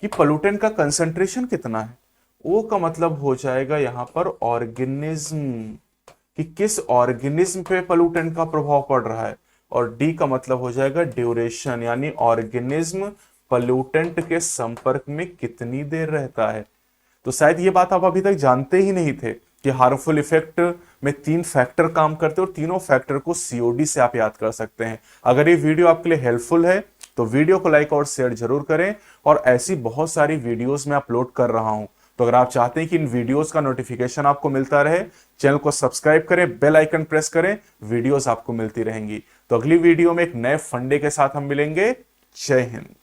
Speaker 1: कि पॉल्यूटेंट का कंसंट्रेशन कितना है। O का मतलब हो जाएगा यहां पर ऑर्गेनिज्म, कि किस ऑर्गेनिज्म पे पॉल्यूटेंट का प्रभाव पड़ रहा है। और D का मतलब हो जाएगा ड्यूरेशन, यानी ऑर्गेनिज्म पॉल्यूटेंट के संपर्क में कितनी देर रहता है। तो शायद ये बात आप अभी तक जानते ही नहीं थे कि हार्मफुल इफेक्ट में 3 फैक्टर काम करते हैं, और तीनों फैक्टर को COD से आप याद कर सकते हैं। अगर ये वीडियो आपके लिए हेल्पफुल है तो वीडियो को लाइक और शेयर जरूर करें। और ऐसी बहुत सारी वीडियोस मैं अपलोड कर रहा हूं, तो अगर आप चाहते हैं कि इन वीडियोस का नोटिफिकेशन आपको मिलता रहे, चैनल को सब्सक्राइब करें, बेल आइकन प्रेस करें, वीडियोस आपको मिलती रहेंगी। तो अगली वीडियो में एक नए फंडे के साथ हम मिलेंगे। जय हिंद।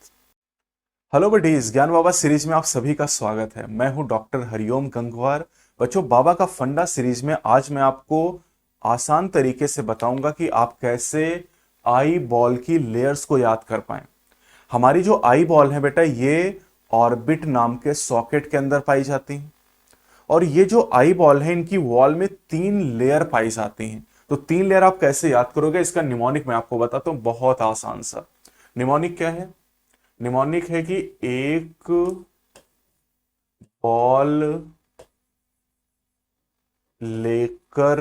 Speaker 1: हेलो बडीज, ज्ञान बाबा सीरीज में आप सभी का स्वागत है। मैं हूं डॉक्टर हरिओम गंगवार। बच्चों, बाबा का फंडा सीरीज में आज मैं आपको आसान तरीके से बताऊंगा कि आप कैसे आई बॉल की लेयर्स को याद कर पाएं। हमारी जो आई बॉल है बेटा, ये ऑर्बिट नाम के सॉकेट के अंदर पाई जाती हैं। और ये जो आई बॉल है, इनकी वॉल में 3 लेयर पाई जाती हैं। तो 3 लेयर आप कैसे याद करोगे, इसका निमोनिक मैं आपको बताता हूं, बहुत आसान सा। निमोनिक क्या है? निमोनिक है कि एक बॉल लेकर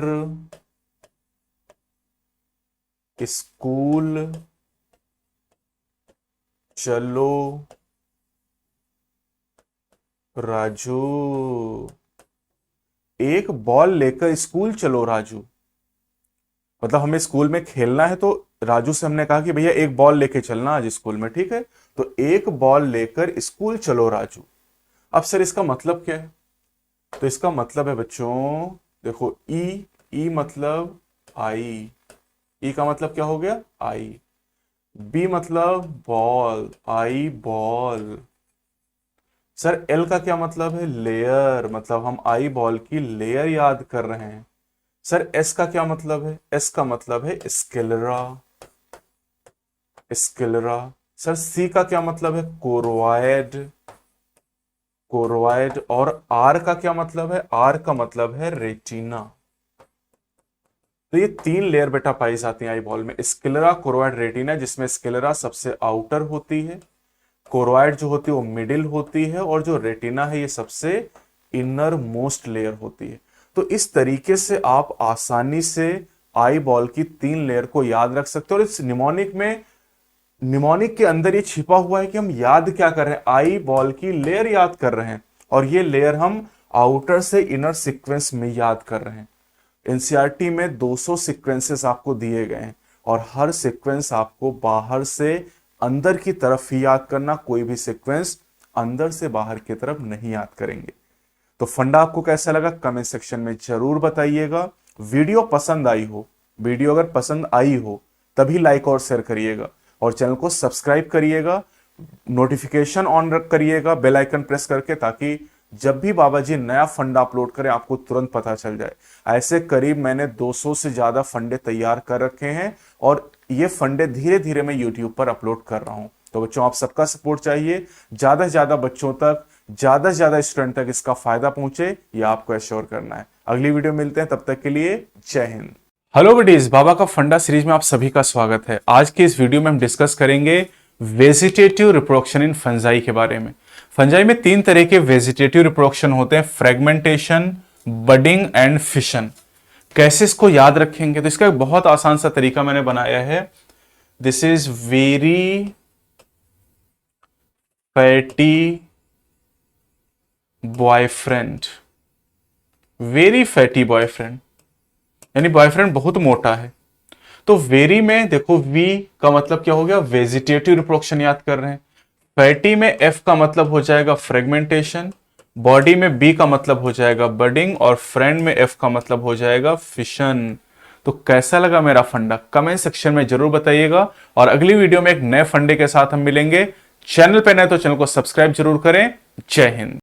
Speaker 1: स्कूल चलो राजू। एक बॉल लेकर स्कूल चलो राजू, मतलब हमें स्कूल में खेलना है, तो राजू से हमने कहा कि भैया एक बॉल लेके चलना आज स्कूल में, ठीक है। तो एक बॉल लेकर स्कूल चलो राजू। अब सर इसका मतलब क्या है? तो इसका मतलब है बच्चों, देखो ई मतलब आई। ई का मतलब क्या हो गया? आई। बी मतलब ball, eye ball. Sir L का क्या मतलब है? लेयर, मतलब हम आई बॉल की लेयर याद कर रहे हैं। सर एस का क्या मतलब है? एस का मतलब है स्केलरा, स्केलरा। सर सी का क्या मतलब है? कोरोवाइड, कोरोवाइड। और आर का क्या मतलब है? आर का मतलब है रेटिना। तो ये 3 लेयर बेटा पाई जाती हैं आई बॉल में, स्क्लेरा, कोरोइड, रेटिना, जिसमें स्क्लेरा सबसे आउटर होती है, कोरोइड जो होती है वो मिडिल होती है, और जो रेटिना है ये सबसे इनर मोस्ट लेयर होती है। तो इस तरीके से आप आसानी से आई बॉल की 3 लेयर को याद रख सकते हो। और इस निमोनिक में, निमोनिक के अंदर ये छिपा हुआ है कि हम याद क्या कर रहे हैं? आई बॉल की लेयर याद कर रहे हैं, और ये लेयर हम आउटर से इनर सीक्वेंस में याद कर रहे हैं। एनसीईआरटी में 200 सीक्वेंसेस आपको दिए गए हैं, और हर सीक्वेंस आपको बाहर से अंदर की तरफ ही याद करना, कोई भी सीक्वेंस अंदर से बाहर की तरफ नहीं याद करेंगे। तो फंडा आपको कैसा लगा कमेंट सेक्शन में जरूर बताइएगा। वीडियो पसंद आई हो, वीडियो अगर पसंद आई हो तभी लाइक और शेयर करिएगा, और चैनल को सब्सक्राइब करिएगा, नोटिफिकेशन ऑन करिएगा बेल आइकन प्रेस करके, ताकि जब भी बाबा जी नया फंडा अपलोड करें आपको तुरंत पता चल जाए। ऐसे करीब मैंने 200 से ज्यादा फंडे तैयार कर रखे हैं, और ये फंडे धीरे धीरे मैं यूट्यूब पर अपलोड कर रहा हूं। तो बच्चों, आप सबका सपोर्ट चाहिए, ज्यादा से ज्यादा बच्चों तक, ज्यादा से ज्यादा स्टूडेंट तक इसका फायदा पहुंचे, ये आपको एश्योर करना है। अगली वीडियो मिलते हैं, तब तक के लिए जय हिंद। हेलो बेटीज, बाबा का फंडा सीरीज में आप सभी का स्वागत है। आज के इस वीडियो में हम डिस्कस करेंगे वेजिटेटिव रिप्रोडक्शन इन फंजाई के बारे में। फंजाई में 3 तरह के वेजिटेटिव रिप्रोडक्शन होते हैं, फ्रेगमेंटेशन, बडिंग एंड फिशन। कैसे इसको याद रखेंगे? तो इसका एक बहुत आसान सा तरीका मैंने बनाया है। This is very fatty boyfriend, very fatty boyfriend, यानी बॉयफ्रेंड बहुत मोटा है। तो वेरी में देखो, वी का मतलब क्या हो गया? वेजिटेटिव रिप्रोडक्शन याद कर रहे हैं। फैटी में एफ का मतलब हो जाएगा फ्रेगमेंटेशन, बॉडी में बी का मतलब हो जाएगा बडिंग, और फ्रेंड में एफ का मतलब हो जाएगा फिशन। तो कैसा लगा मेरा फंडा कमेंट सेक्शन में जरूर बताइएगा, और अगली वीडियो में एक नए फंडे के साथ हम मिलेंगे। चैनल पे नए तो चैनल को सब्सक्राइब जरूर करें। जय हिंद।